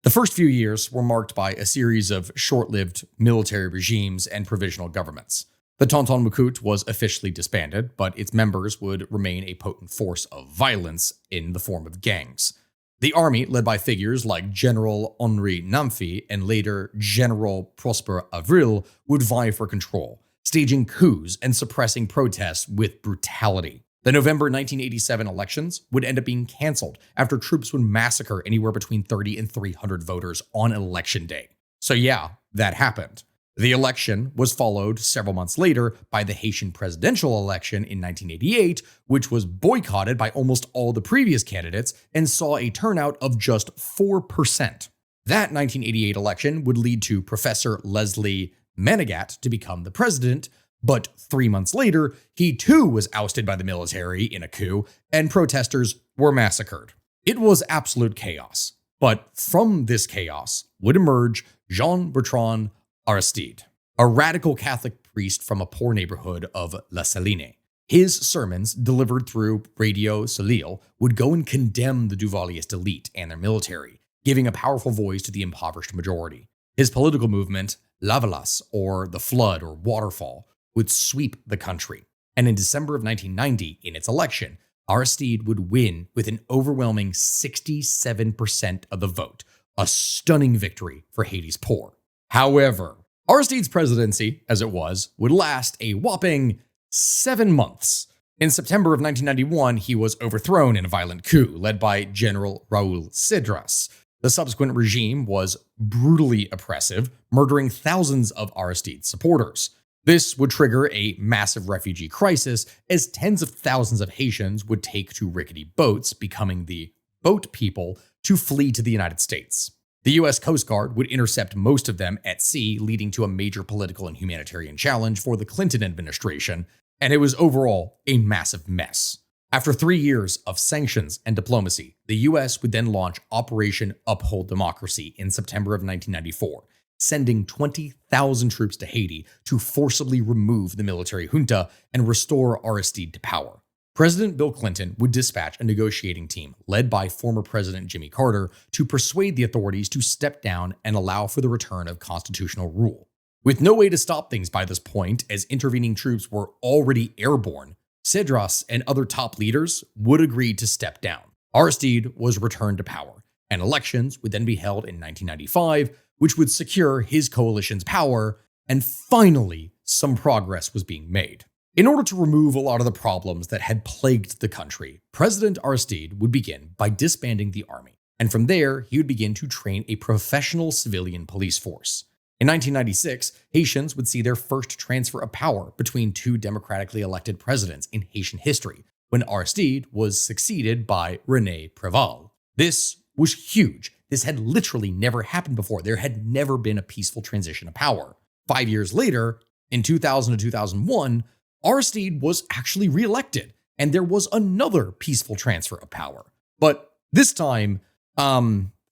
The first few years were marked by a series of short-lived military regimes and provisional governments. The Tonton Macoute was officially disbanded, but its members would remain a potent force of violence in the form of gangs. The army, led by figures like General Henri Namphy and later General Prosper Avril, would vie for control, staging coups and suppressing protests with brutality. The November 1987 elections would end up being canceled after troops would massacre anywhere between 30 and 300 voters on election day. So yeah, that happened. The election was followed several months later by the Haitian presidential election in 1988, which was boycotted by almost all the previous candidates and saw a turnout of just 4%. That 1988 election would lead to Professor Leslie Manigat to become the president, but 3 months later, he too was ousted by the military in a coup, and protesters were massacred. It was absolute chaos, but from this chaos would emerge Jean-Bertrand Aristide, a radical Catholic priest from a poor neighborhood of La Saline. His sermons, delivered through Radio Soleil, would go and condemn the Duvalierist elite and their military, giving a powerful voice to the impoverished majority. His political movement, Lavalas, or the Flood or Waterfall, would sweep the country. And in December of 1990, in its election, Aristide would win with an overwhelming 67% of the vote, a stunning victory for Haiti's poor. However, Aristide's presidency, as it was, would last a whopping 7 months. In September of 1991, he was overthrown in a violent coup led by General Raoul Cedras. The subsequent regime was brutally oppressive, murdering thousands of Aristide's supporters. This would trigger a massive refugee crisis as tens of thousands of Haitians would take to rickety boats, becoming the boat people, to flee to the United States. The U.S. Coast Guard would intercept most of them at sea, leading to a major political and humanitarian challenge for the Clinton administration, and it was overall a massive mess. After 3 years of sanctions and diplomacy, the U.S. would then launch Operation Uphold Democracy in September of 1994, sending 20,000 troops to Haiti to forcibly remove the military junta and restore Aristide to power. President Bill Clinton would dispatch a negotiating team led by former President Jimmy Carter to persuade the authorities to step down and allow for the return of constitutional rule. With no way to stop things by this point, as intervening troops were already airborne, Cedras and other top leaders would agree to step down. Aristide was returned to power, and elections would then be held in 1995, which would secure his coalition's power, and finally, some progress was being made. In order to remove a lot of the problems that had plagued the country, President Aristide would begin by disbanding the army, and from there, he would begin to train a professional civilian police force. In 1996, Haitians would see their first transfer of power between 2 democratically elected presidents in Haitian history, when Aristide was succeeded by René Préval. This was huge. This had literally never happened before. There had never been a peaceful transition of power. 5 years later, in 2000 to 2001, Aristide was actually reelected, and there was another peaceful transfer of power. But this time,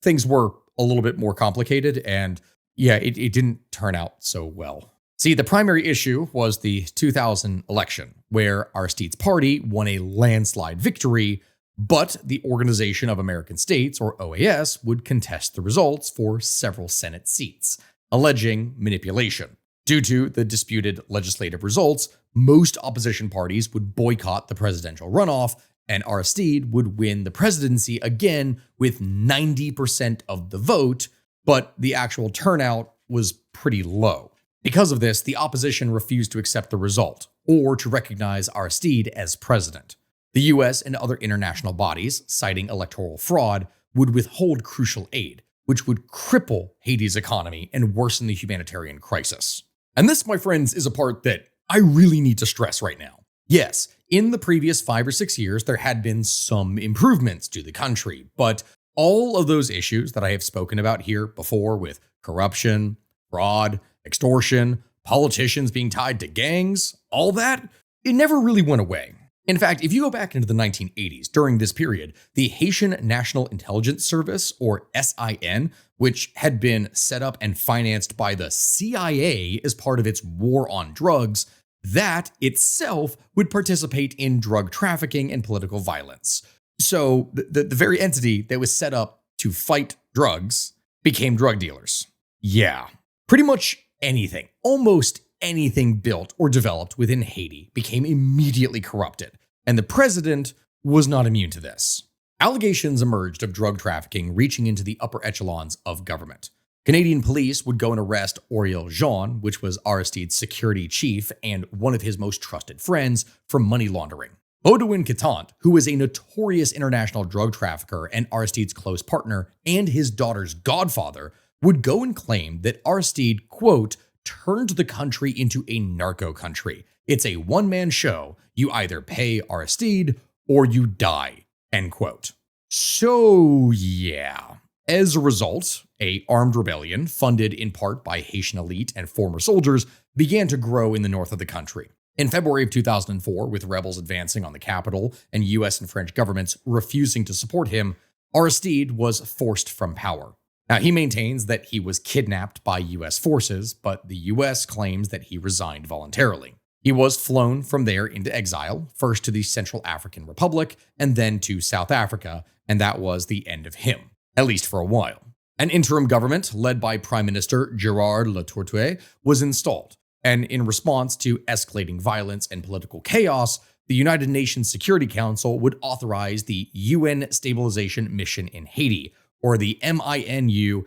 things were a little bit more complicated, and yeah, it didn't turn out so well. See, the primary issue was the 2000 election, where Aristide's party won a landslide victory, but the Organization of American States, or OAS, would contest the results for several Senate seats, alleging manipulation. Due to the disputed legislative results, most opposition parties would boycott the presidential runoff, and Aristide would win the presidency again with 90% of the vote, but the actual turnout was pretty low. Because of this, the opposition refused to accept the result, or to recognize Aristide as president. The US and other international bodies, citing electoral fraud, would withhold crucial aid, which would cripple Haiti's economy and worsen the humanitarian crisis. And this, my friends, is a part that I really need to stress right now. Yes, in the previous 5 or 6 years, there had been some improvements to the country, but all of those issues that I have spoken about here before with corruption, fraud, extortion, politicians being tied to gangs, all that, it never really went away. In fact, if you go back into the 1980s, during this period, the Haitian National Intelligence Service, or SIN, which had been set up and financed by the CIA as part of its war on drugs, that itself would participate in drug trafficking and political violence. So the very entity that was set up to fight drugs became drug dealers. Yeah, pretty much anything, almost anything built or developed within Haiti became immediately corrupted, and the president was not immune to this. Allegations emerged of drug trafficking reaching into the upper echelons of government. Canadian police would go and arrest Ariel Henry, which was Aristide's security chief and one of his most trusted friends, for money laundering. Baudouin Catant, who was a notorious international drug trafficker and Aristide's close partner and his daughter's godfather, would go and claim that Aristide, quote, turned the country into a narco country. It's a one-man show. You either pay Aristide or you die, end quote. So yeah. As a result, an armed rebellion, funded in part by Haitian elite and former soldiers, began to grow in the north of the country. In February of 2004, with rebels advancing on the capital and US and French governments refusing to support him, Aristide was forced from power. Now, he maintains that he was kidnapped by US forces, but the US claims that he resigned voluntarily. He was flown from there into exile, first to the Central African Republic and then to South Africa, and that was the end of him, at least for a while. An interim government led by Prime Minister Gerard Latortue was installed, and in response to escalating violence and political chaos, the United Nations Security Council would authorize the UN Stabilization Mission in Haiti, or the MINUSTAH.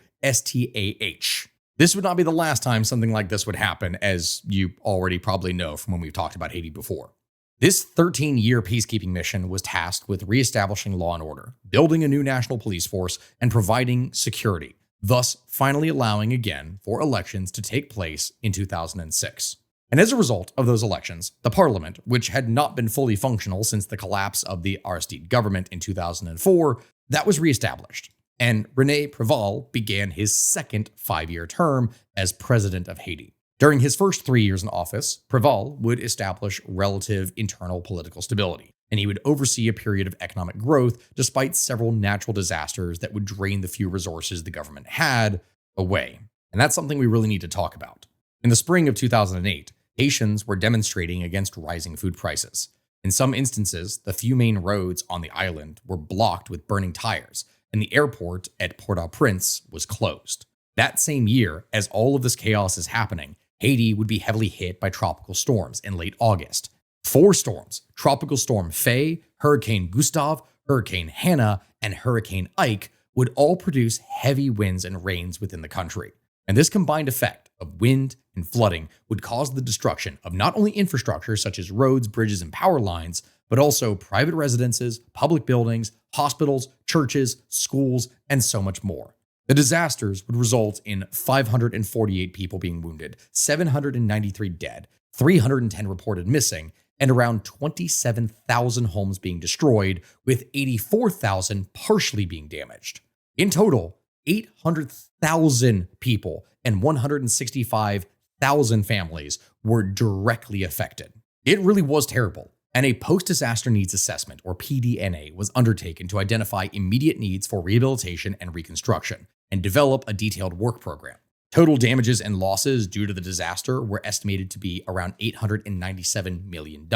This would not be the last time something like this would happen, as you already probably know from when we've talked about Haiti before. This 13-year peacekeeping mission was tasked with reestablishing law and order, building a new national police force, and providing security, thus finally allowing again for elections to take place in 2006. And as a result of those elections, the parliament, which had not been fully functional since the collapse of the Aristide government in 2004, that was reestablished. And René Préval began his second 5-year term as president of Haiti. During his first 3 years in office, Préval would establish relative internal political stability, and he would oversee a period of economic growth despite several natural disasters that would drain the few resources the government had away. And that's something we really need to talk about. In the spring of 2008, Haitians were demonstrating against rising food prices. In some instances, the few main roads on the island were blocked with burning tires, and the airport at Port-au-Prince was closed. That same year, as all of this chaos is happening, Haiti would be heavily hit by tropical storms in late August. 4 storms, Tropical Storm Faye, Hurricane Gustave, Hurricane Hannah, and Hurricane Ike, would all produce heavy winds and rains within the country. And this combined effect of wind and flooding would cause the destruction of not only infrastructure such as roads, bridges, and power lines, but also private residences, public buildings, hospitals, churches, schools, and so much more. The disasters would result in 548 people being wounded, 793 dead, 310 reported missing, and around 27,000 homes being destroyed, with 84,000 partially being damaged. In total, 800,000 people and 165,000 families were directly affected. It really was terrible. And a post-disaster needs assessment, or PDNA, was undertaken to identify immediate needs for rehabilitation and reconstruction, and develop a detailed work program. Total damages and losses due to the disaster were estimated to be around $897 million,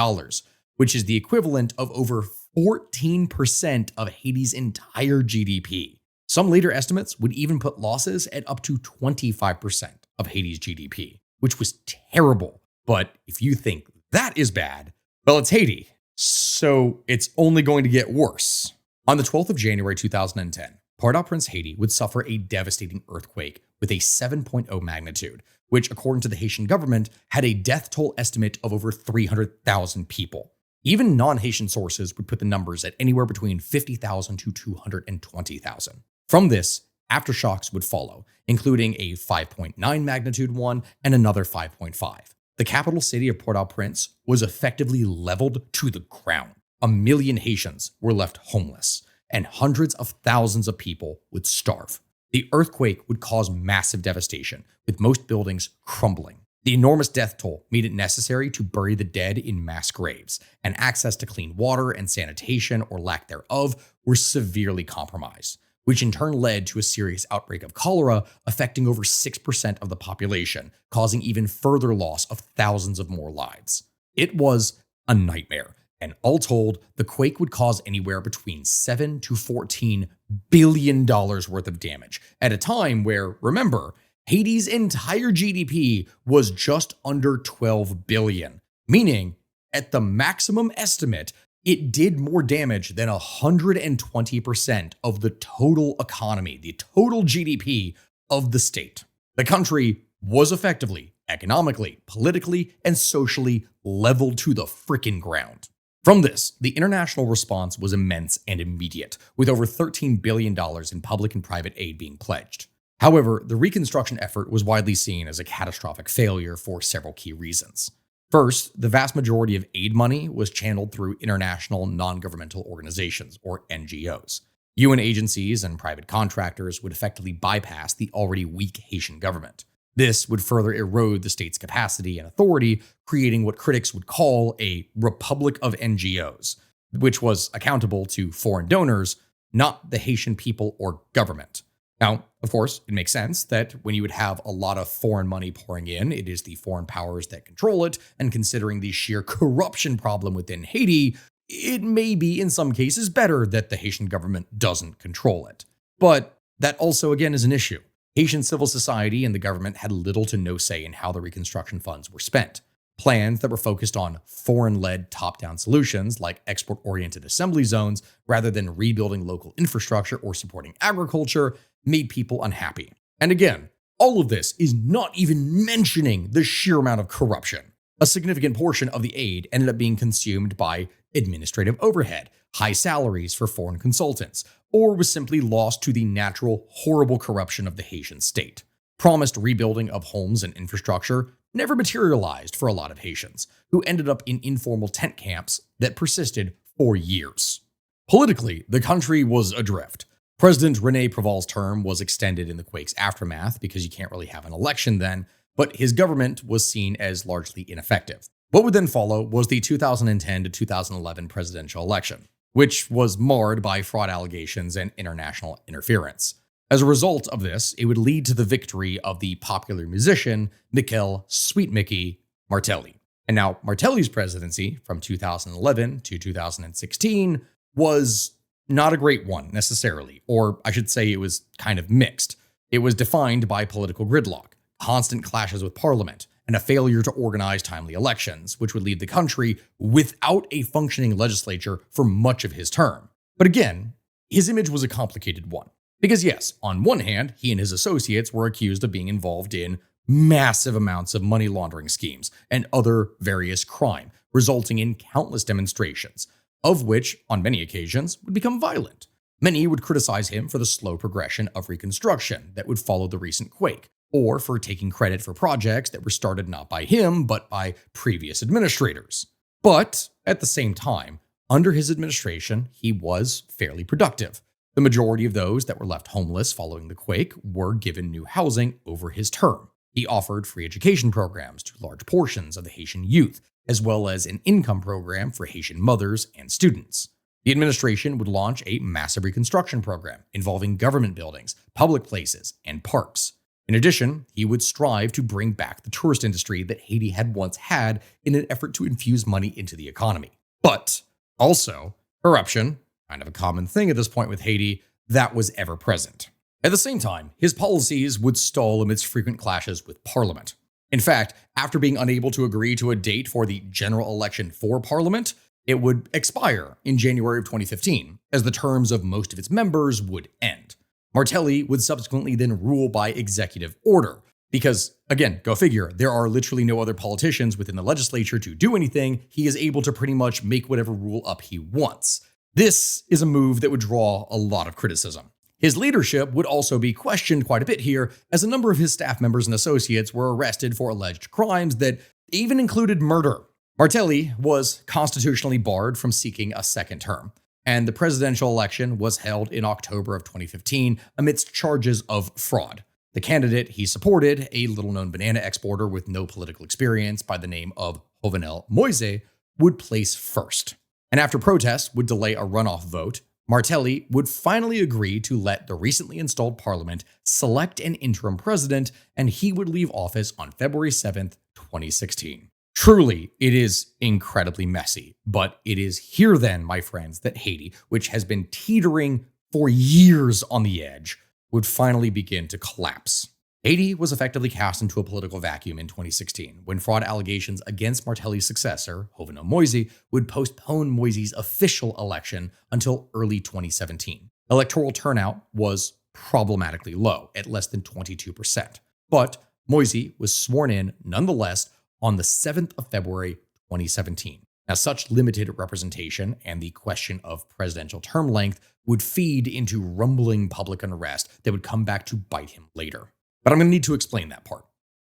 which is the equivalent of over 14% of Haiti's entire GDP. Some later estimates would even put losses at up to 25% of Haiti's GDP, which was terrible. But if you think that is bad, well, it's Haiti, so it's only going to get worse. On the 12th of January 2010, Port-au-Prince, Haiti would suffer a devastating earthquake with a 7.0 magnitude, which, according to the Haitian government, had a death toll estimate of over 300,000 people. Even non-Haitian sources would put the numbers at anywhere between 50,000 to 220,000. From this, aftershocks would follow, including a 5.9 magnitude one and another 5.5. The capital city of Port-au-Prince was effectively leveled to the ground. 1 million Haitians were left homeless, and hundreds of thousands of people would starve. The earthquake would cause massive devastation, with most buildings crumbling. The enormous death toll made it necessary to bury the dead in mass graves, and access to clean water and sanitation, or lack thereof, were severely compromised, which in turn led to a serious outbreak of cholera affecting over 6% of the population, causing even further loss of thousands of more lives. It was a nightmare, and all told, the quake would cause anywhere between $7 to $14 billion worth of damage, at a time where, remember, Haiti's entire GDP was just under $12 billion, meaning, at the maximum estimate, it did more damage than 120% of the total economy, the total GDP of the state. The country was effectively, economically, politically, and socially leveled to the frickin' ground. From this, the international response was immense and immediate, with over $13 billion in public and private aid being pledged. However, the reconstruction effort was widely seen as a catastrophic failure for several key reasons. First, the vast majority of aid money was channeled through international non-governmental organizations, or NGOs. UN agencies and private contractors would effectively bypass the already weak Haitian government. This would further erode the state's capacity and authority, creating what critics would call a republic of NGOs, which was accountable to foreign donors, not the Haitian people or government. Now, of course, it makes sense that when you would have a lot of foreign money pouring in, it is the foreign powers that control it, and considering the sheer corruption problem within Haiti, it may be in some cases better that the Haitian government doesn't control it. But that also, again, is an issue. Haitian civil society and the government had little to no say in how the reconstruction funds were spent. Plans that were focused on foreign-led top-down solutions like export-oriented assembly zones rather than rebuilding local infrastructure or supporting agriculture made people unhappy. And again, all of this is not even mentioning the sheer amount of corruption. A significant portion of the aid ended up being consumed by administrative overhead, high salaries for foreign consultants, or was simply lost to the natural, horrible corruption of the Haitian state. Promised rebuilding of homes and infrastructure never materialized for a lot of Haitians, who ended up in informal tent camps that persisted for years. Politically, the country was adrift. President René Préval's term was extended in the quake's aftermath because you can't really have an election then, but his government was seen as largely ineffective. What would then follow was the 2010 to 2011 presidential election, which was marred by fraud allegations and international interference. As a result of this, it would lead to the victory of the popular musician Michel "Sweet Mickey" Martelly. And now, Martelly's presidency from 2011 to 2016 was not a great one necessarily, or I should say it was kind of mixed. It was defined by political gridlock, constant clashes with parliament, and a failure to organize timely elections, which would leave the country without a functioning legislature for much of his term. But again, his image was a complicated one. Because yes, on one hand, he and his associates were accused of being involved in massive amounts of money laundering schemes and other various crime, resulting in countless demonstrations, of which, on many occasions, would become violent. Many would criticize him for the slow progression of reconstruction that would follow the recent quake, or for taking credit for projects that were started not by him, but by previous administrators. But, at the same time, under his administration, he was fairly productive. The majority of those that were left homeless following the quake were given new housing over his term. He offered free education programs to large portions of the Haitian youth, as well as an income program for Haitian mothers and students. The administration would launch a massive reconstruction program involving government buildings, public places, and parks. In addition, he would strive to bring back the tourist industry that Haiti had once had in an effort to infuse money into the economy. But also, corruption, kind of a common thing at this point with Haiti, that was ever present. At the same time, his policies would stall amidst frequent clashes with Parliament. In fact, after being unable to agree to a date for the general election for Parliament, it would expire in January of 2015, as the terms of most of its members would end. Martelly would subsequently then rule by executive order, because, again, go figure, there are literally no other politicians within the legislature to do anything. He is able to pretty much make whatever rule up he wants. This is a move that would draw a lot of criticism. His leadership would also be questioned quite a bit here, as a number of his staff members and associates were arrested for alleged crimes that even included murder. Martelli was constitutionally barred from seeking a second term, and the presidential election was held in October of 2015 amidst charges of fraud. The candidate he supported, a little-known banana exporter with no political experience by the name of Ariel Henry, would place first. And after protests would delay a runoff vote, Martelli would finally agree to let the recently installed parliament select an interim president, and he would leave office on February 7th, 2016. Truly, it is incredibly messy, but it is here then, my friends, that Haiti, which has been teetering for years on the edge, would finally begin to collapse. Haiti was effectively cast into a political vacuum in 2016 when fraud allegations against Martelli's successor, Ariel Henry, would postpone Moise's official election until early 2017. Electoral turnout was problematically low at less than 22%, but Moise was sworn in nonetheless on the 7th of February 2017. Now, such limited representation and the question of presidential term length would feed into rumbling public unrest that would come back to bite him later. But I'm going to need to explain that part.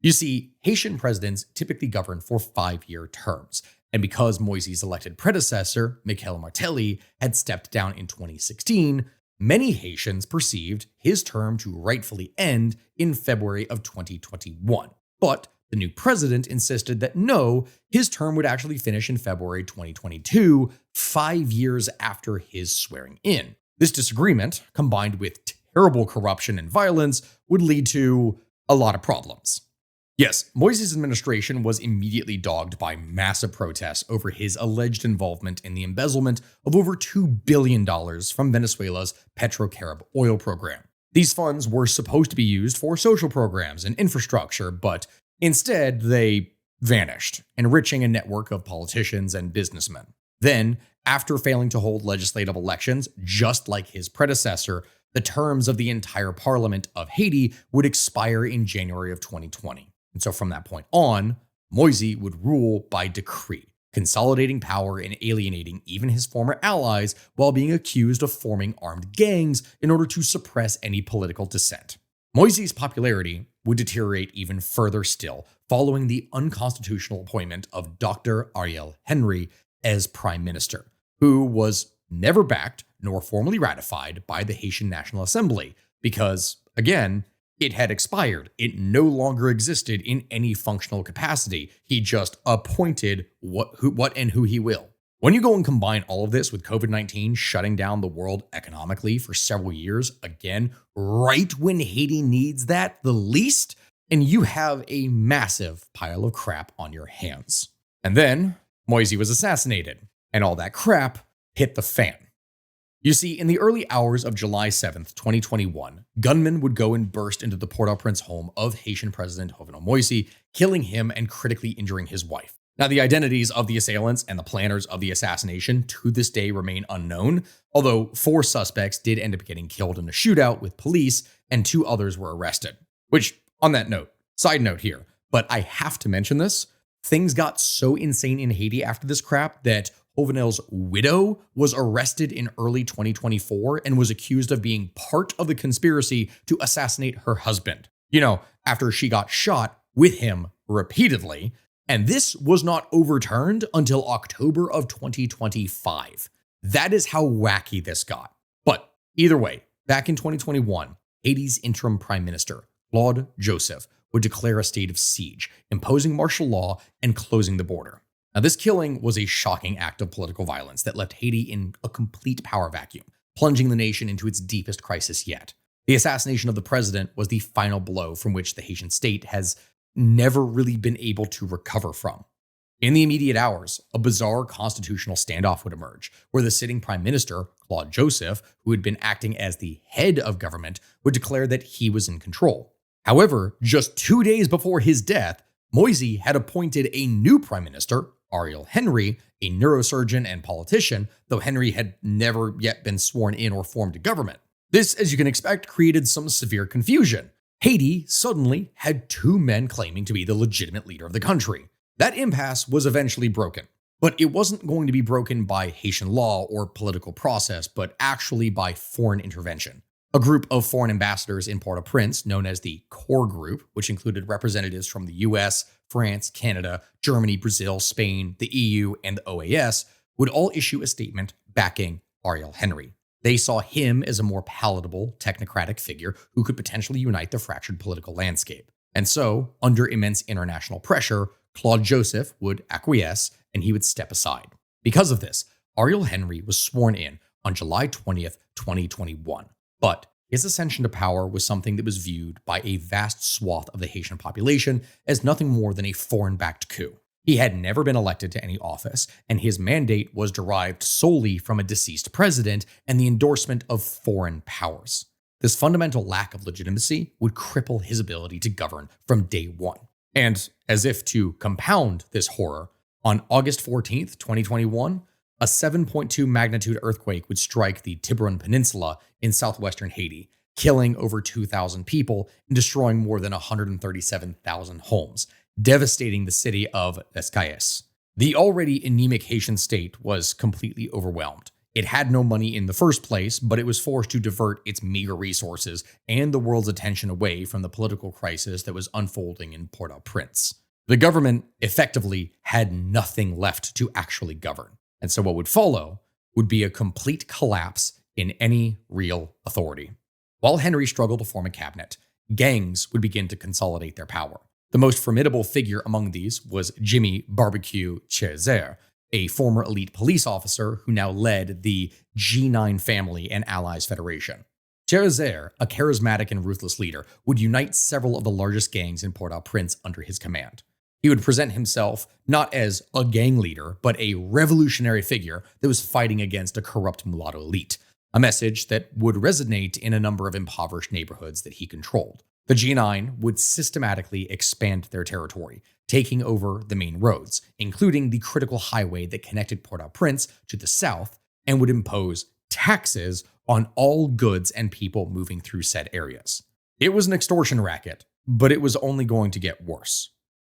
You see, Haitian presidents typically govern for 5-year terms, and because Moise's elected predecessor, Michel Martelly, had stepped down in 2016, many Haitians perceived his term to rightfully end in February of 2021. But the new president insisted that no, his term would actually finish in February 2022, 5 years after his swearing in. This disagreement, combined with terrible corruption and violence, would lead to a lot of problems. Yes, Moise's administration was immediately dogged by massive protests over his alleged involvement in the embezzlement of over $2 billion from Venezuela's Petrocarib oil program. These funds were supposed to be used for social programs and infrastructure, but instead they vanished, enriching a network of politicians and businessmen. Then, after failing to hold legislative elections, just like his predecessor, the terms of the entire parliament of Haiti would expire in January of 2020. And so from that point on, Moise would rule by decree, consolidating power and alienating even his former allies while being accused of forming armed gangs in order to suppress any political dissent. Moise's popularity would deteriorate even further still following the unconstitutional appointment of Dr. Ariel Henry as prime minister, who was never backed nor formally ratified by the Haitian National Assembly because, again, it had expired. It no longer existed in any functional capacity. He just appointed what and who he will. When you go and combine all of this with COVID-19 shutting down the world economically for several years, again, right when Haiti needs that the least, and you have a massive pile of crap on your hands. And then Moise was assassinated, and all that crap hit the fan. You see, in the early hours of July 7th, 2021, gunmen would go and burst into the Port-au-Prince home of Haitian President Ariel Henry, killing him and critically injuring his wife. Now, the identities of the assailants and the planners of the assassination to this day remain unknown, although 4 suspects did end up getting killed in a shootout with police and 2 others were arrested. Which, on that note, side note here, but I have to mention this, things got so insane in Haiti after this crap that Ariel's widow was arrested in early 2024 and was accused of being part of the conspiracy to assassinate her husband. You know, after she got shot with him repeatedly. And this was not overturned until October of 2025. That is how wacky this got. But either way, back in 2021, Haiti's interim prime minister, Claude Joseph, would declare a state of siege, imposing martial law and closing the border. Now, this killing was a shocking act of political violence that left Haiti in a complete power vacuum, plunging the nation into its deepest crisis yet. The assassination of the president was the final blow from which the Haitian state has never really been able to recover from. In the immediate hours, a bizarre constitutional standoff would emerge, where the sitting prime minister, Claude Joseph, who had been acting as the head of government, would declare that he was in control. However, just 2 days before his death, Moise had appointed a new prime minister, Ariel Henry, a neurosurgeon and politician, though Henry had never yet been sworn in or formed a government. This, as you can expect, created some severe confusion. Haiti suddenly had 2 men claiming to be the legitimate leader of the country. That impasse was eventually broken, but it wasn't going to be broken by Haitian law or political process, but actually by foreign intervention. A group of foreign ambassadors in Port-au-Prince, known as the Core Group, which included representatives from the US, France, Canada, Germany, Brazil, Spain, the EU, and the OAS, would all issue a statement backing Ariel Henry. They saw him as a more palatable, technocratic figure who could potentially unite the fractured political landscape. And so, under immense international pressure, Claude Joseph would acquiesce and he would step aside. Because of this, Ariel Henry was sworn in on July 20th, 2021. But his ascension to power was something that was viewed by a vast swath of the Haitian population as nothing more than a foreign-backed coup. He had never been elected to any office, and his mandate was derived solely from a deceased president and the endorsement of foreign powers. This fundamental lack of legitimacy would cripple his ability to govern from day one. And as if to compound this horror, on August 14th, 2021, a 7.2 magnitude earthquake would strike the Tiburon Peninsula in southwestern Haiti, killing over 2,000 people and destroying more than 137,000 homes, devastating the city of Escayes. The already anemic Haitian state was completely overwhelmed. It had no money in the first place, but it was forced to divert its meager resources and the world's attention away from the political crisis that was unfolding in Port-au-Prince. The government effectively had nothing left to actually govern. And so what would follow would be a complete collapse in any real authority. While Henry struggled to form a cabinet, gangs would begin to consolidate their power. The most formidable figure among these was Jimmy Barbecue Chézer, a former elite police officer who now led the G9 Family and Allies Federation. Chézer, a charismatic and ruthless leader, would unite several of the largest gangs in Port-au-Prince under his command. He would present himself not as a gang leader, but a revolutionary figure that was fighting against a corrupt mulatto elite, a message that would resonate in a number of impoverished neighborhoods that he controlled. The G9 would systematically expand their territory, taking over the main roads, including the critical highway that connected Port-au-Prince to the south, and would impose taxes on all goods and people moving through said areas. It was an extortion racket, but it was only going to get worse.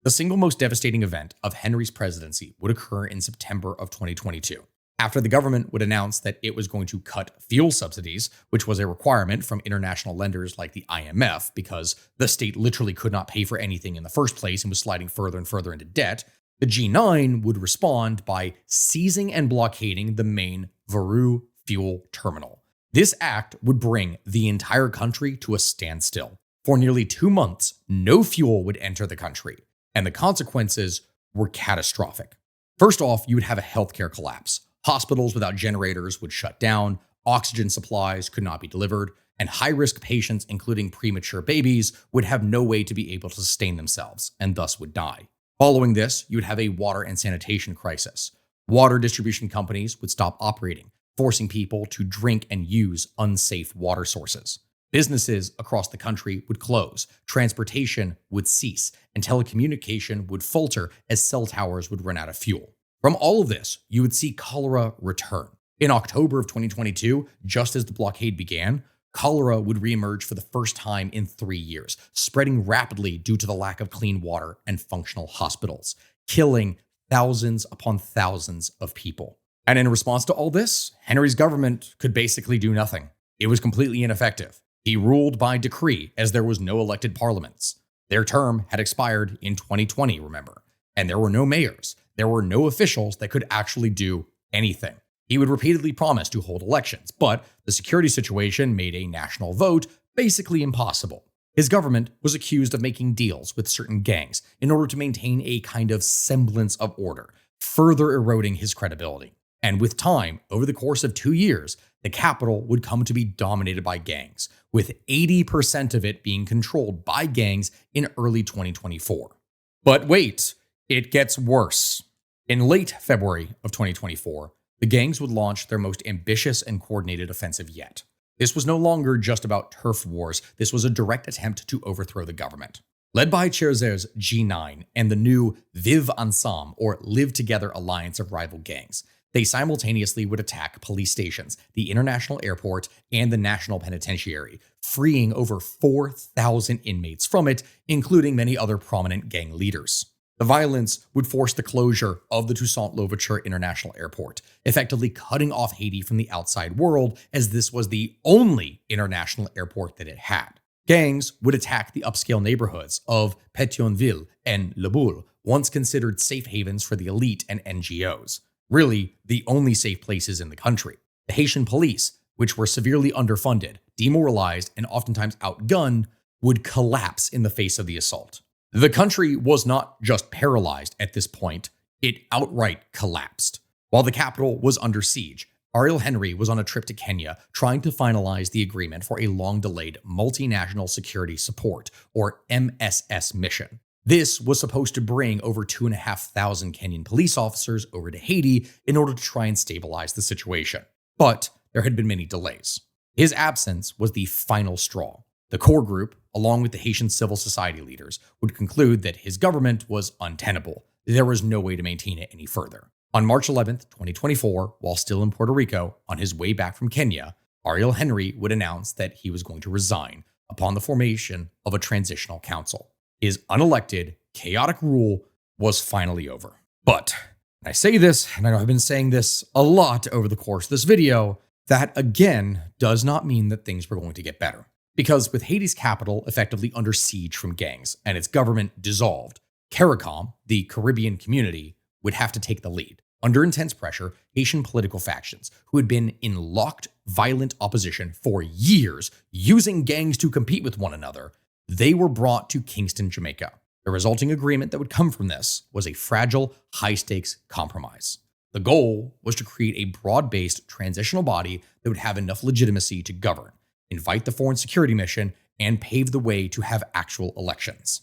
The single most devastating event of Henry's presidency would occur in September of 2022, after the government would announce that it was going to cut fuel subsidies, which was a requirement from international lenders like the IMF because the state literally could not pay for anything in the first place and was sliding further and further into debt. The G9 would respond by seizing and blockading the main Veru fuel terminal. This act would bring the entire country to a standstill. For nearly 2 months, no fuel would enter the country, and the consequences were catastrophic. First off, you would have a healthcare collapse. Hospitals without generators would shut down, oxygen supplies could not be delivered, and high-risk patients, including premature babies, would have no way to be able to sustain themselves, and thus would die. Following this, you would have a water and sanitation crisis. Water distribution companies would stop operating, forcing people to drink and use unsafe water sources. Businesses across the country would close, transportation would cease, and telecommunication would falter as cell towers would run out of fuel. From all of this, you would see cholera return. In October of 2022, just as the blockade began, cholera would reemerge for the first time in 3 years, spreading rapidly due to the lack of clean water and functional hospitals, killing thousands upon thousands of people. And in response to all this, Henry's government could basically do nothing. It was completely ineffective. He ruled by decree, as there was no elected parliaments. Their term had expired in 2020, remember, and there were no mayors. There were no officials that could actually do anything. He would repeatedly promise to hold elections, but the security situation made a national vote basically impossible. His government was accused of making deals with certain gangs in order to maintain a kind of semblance of order, further eroding his credibility. And with time, over the course of 2 years, the capital would come to be dominated by gangs, with 80% of it being controlled by gangs in early 2024. But wait, it gets worse. In late February of 2024, the gangs would launch their most ambitious and coordinated offensive yet. This was no longer just about turf wars, this was a direct attempt to overthrow the government. Led by Chézer's G9 and the new Vive Ensemble, or Live Together alliance of rival gangs, they simultaneously would attack police stations, the international airport, and the national penitentiary, freeing over 4,000 inmates from it, including many other prominent gang leaders. The violence would force the closure of the Toussaint Louverture International Airport, effectively cutting off Haiti from the outside world, as this was the only international airport that it had. Gangs would attack the upscale neighborhoods of Pétionville and Le Boule, once considered safe havens for the elite and NGOs. Really, the only safe places in the country. The Haitian police, which were severely underfunded, demoralized, and oftentimes outgunned, would collapse in the face of the assault. The country was not just paralyzed at this point, it outright collapsed. While the capital was under siege, Ariel Henry was on a trip to Kenya trying to finalize the agreement for a long-delayed Multinational Security Support, or MSS mission. This was supposed to bring over 2,500 Kenyan police officers over to Haiti in order to try and stabilize the situation. But there had been many delays. His absence was the final straw. The core group, along with the Haitian civil society leaders, would conclude that his government was untenable. There was no way to maintain it any further. On March 11, 2024, while still in Puerto Rico, on his way back from Kenya, Ariel Henry would announce that he was going to resign upon the formation of a transitional council. His unelected, chaotic rule was finally over. But, and I say this, and I know I've been saying this a lot over the course of this video, that again does not mean that things were going to get better. Because with Haiti's capital effectively under siege from gangs and its government dissolved, CARICOM, the Caribbean community, would have to take the lead. Under intense pressure, Haitian political factions, who had been in locked, violent opposition for years, using gangs to compete with one another, they were brought to Kingston, Jamaica. The resulting agreement that would come from this was a fragile, high-stakes compromise. The goal was to create a broad-based transitional body that would have enough legitimacy to govern, invite the foreign security mission, and pave the way to have actual elections.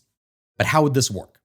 But how would this work?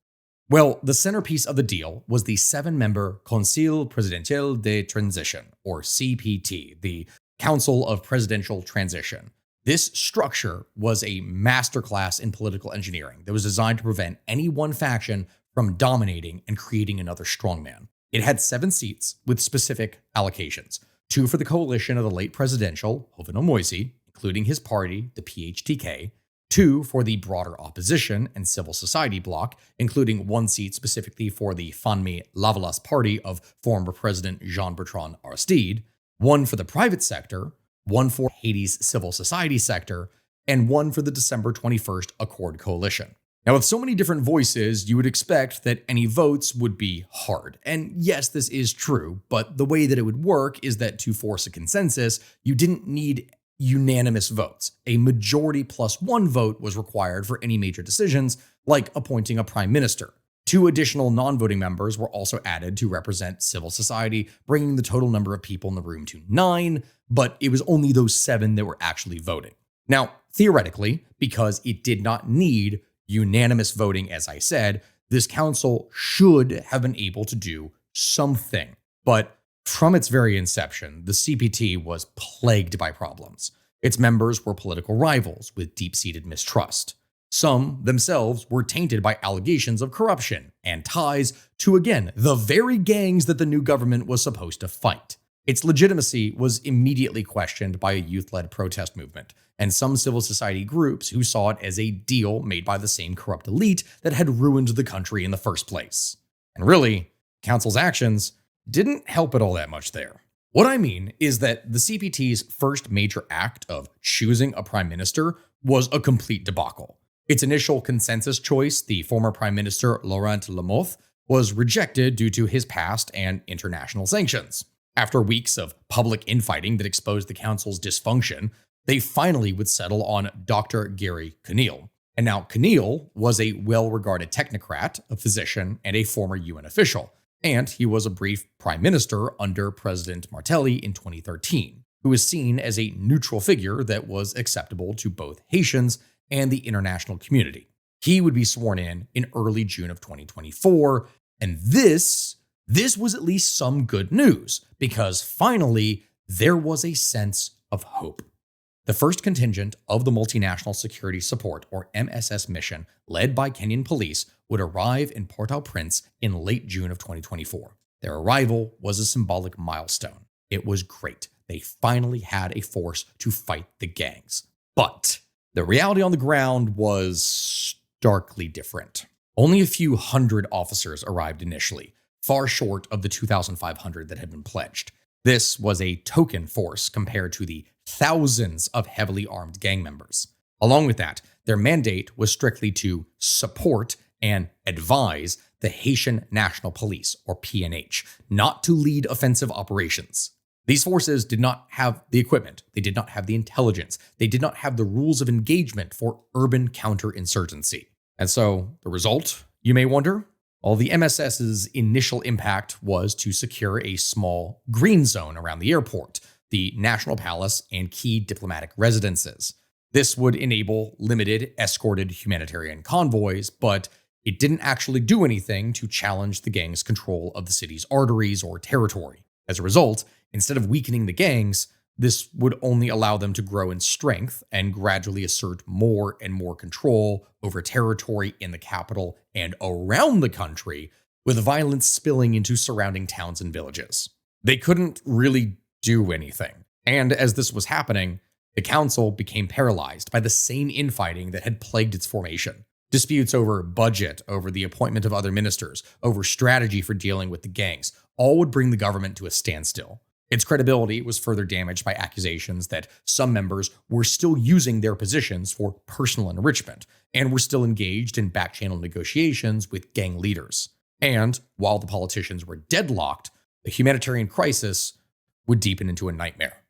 Well, the centerpiece of the deal was the 7-member Conseil Presidentiel de Transition, or CPT, the Council of Presidential Transition. This structure was a masterclass in political engineering that was designed to prevent any one faction from dominating and creating another strongman. It had 7 seats with specific allocations, 2 for the coalition of the late presidential, Jovenel Moise, including his party, the PHTK, 2 for the broader opposition and civil society bloc, including 1 seat specifically for the Fanmi Lavalas party of former President Jean-Bertrand Aristide, 1 for the private sector, 1 for Haiti's civil society sector, and 1 for the December 21st Accord Coalition. Now, with so many different voices, you would expect that any votes would be hard. And yes, this is true, but the way that it would work is that to force a consensus, you didn't need unanimous votes. A majority plus 1 vote was required for any major decisions, like appointing a prime minister. 2 additional non-voting members were also added to represent civil society, bringing the total number of people in the room to 9, but it was only those 7 that were actually voting. Now, theoretically, because it did not need unanimous voting, as I said, this council should have been able to do something. But from its very inception, the CPT was plagued by problems. Its members were political rivals with deep-seated mistrust. Some themselves were tainted by allegations of corruption and ties to, again, the very gangs that the new government was supposed to fight. Its legitimacy was immediately questioned by a youth-led protest movement, and some civil society groups who saw it as a deal made by the same corrupt elite that had ruined the country in the first place. And really, Council's actions didn't help it all that much there. What I mean is that the CPT's first major act of choosing a prime minister was a complete debacle. Its initial consensus choice, the former Prime Minister Laurent Lamothe, was rejected due to his past and international sanctions. After weeks of public infighting that exposed the council's dysfunction, they finally would settle on Dr. Gary Colonial. And now Colonial was a well-regarded technocrat, a physician, and a former UN official. And he was a brief prime minister under President Martelly in 2013, who was seen as a neutral figure that was acceptable to both Haitians and the international community. He would be sworn in early June of 2024, and this was at least some good news, because finally there was a sense of hope. The first contingent of the Multinational Security Support, or MSS mission, led by Kenyan police, would arrive in Port-au-Prince in late June of 2024. Their arrival was a symbolic milestone. It was great. They finally had a force to fight the gangs. But the reality on the ground was starkly different. Only a few hundred officers arrived initially, far short of the 2,500 that had been pledged. This was a token force compared to the thousands of heavily armed gang members. Along with that, their mandate was strictly to support and advise the Haitian National Police, or PNH, not to lead offensive operations. These forces did not have the equipment, they did not have the intelligence, they did not have the rules of engagement for urban counterinsurgency. And so, the result, you may wonder? Well, the MSS's initial impact was to secure a small green zone around the airport, the National Palace, and key diplomatic residences. This would enable limited escorted humanitarian convoys, but it didn't actually do anything to challenge the gang's control of the city's arteries or territory. As a result, instead of weakening the gangs, this would only allow them to grow in strength and gradually assert more and more control over territory in the capital and around the country, with violence spilling into surrounding towns and villages. They couldn't really do anything. And as this was happening, the council became paralyzed by the same infighting that had plagued its formation. Disputes over budget, over the appointment of other ministers, over strategy for dealing with the gangs, all would bring the government to a standstill. Its credibility was further damaged by accusations that some members were still using their positions for personal enrichment and were still engaged in back-channel negotiations with gang leaders. And while the politicians were deadlocked, the humanitarian crisis would deepen into a nightmare.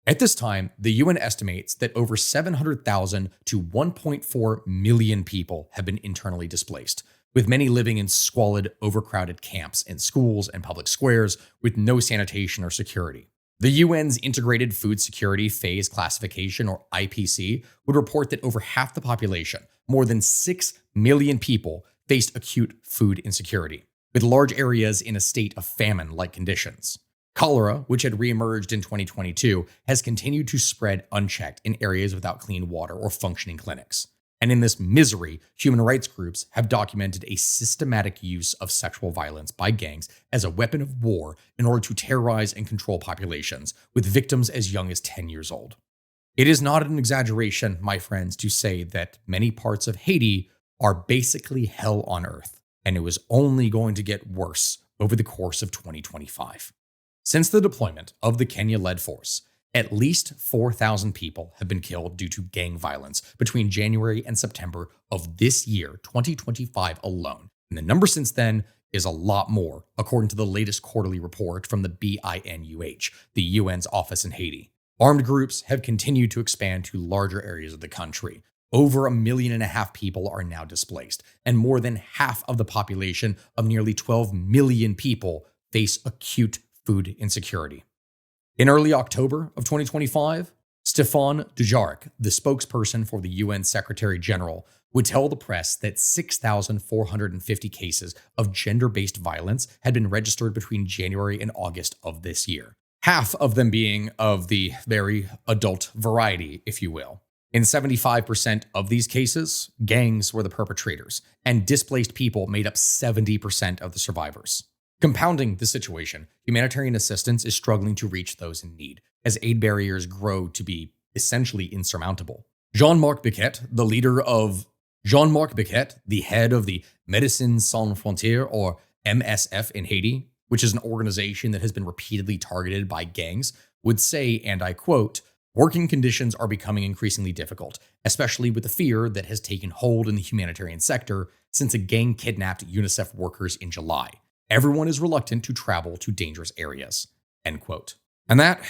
At this time, the UN estimates that over 700,000 to 1.4 million people have been internally displaced, with many living in squalid, overcrowded camps in schools and public squares with no sanitation or security. The UN's Integrated Food Security Phase Classification, or IPC, would report that over half the population, more than 6 million people, faced acute food insecurity, with large areas in a state of famine-like conditions. Cholera, which had reemerged in 2022, has continued to spread unchecked in areas without clean water or functioning clinics. And in this misery, human rights groups have documented a systematic use of sexual violence by gangs as a weapon of war in order to terrorize and control populations, with victims as young as 10 years old. It is not an exaggeration, my friends, to say that many parts of Haiti are basically hell on earth, and it was only going to get worse over the course of 2025. Since the deployment of the Kenya-led force, at least 4,000 people have been killed due to gang violence between January and September of this year, 2025 alone. And the number since then is a lot more, according to the latest quarterly report from the BINUH, the UN's office in Haiti. Armed groups have continued to expand to larger areas of the country. Over 1.5 million people are now displaced, and more than half of the population of nearly 12 million people face acute food insecurity. In early October of 2025, Stéphane Dujarric, the spokesperson for the UN Secretary General, would tell the press that 6,450 cases of gender-based violence had been registered between January and August of this year, half of them being of the very adult variety, if you will. In 75% of these cases, gangs were the perpetrators, and displaced people made up 70% of the survivors. Compounding the situation, humanitarian assistance is struggling to reach those in need, as aid barriers grow to be essentially insurmountable. Jean-Marc Biquet, the head of the Médecins Sans Frontières, or MSF in Haiti, which is an organization that has been repeatedly targeted by gangs, would say, and I quote, "Working conditions are becoming increasingly difficult, especially with the fear that has taken hold in the humanitarian sector since a gang kidnapped UNICEF workers in July. Everyone is reluctant to travel to dangerous areas," end quote. And that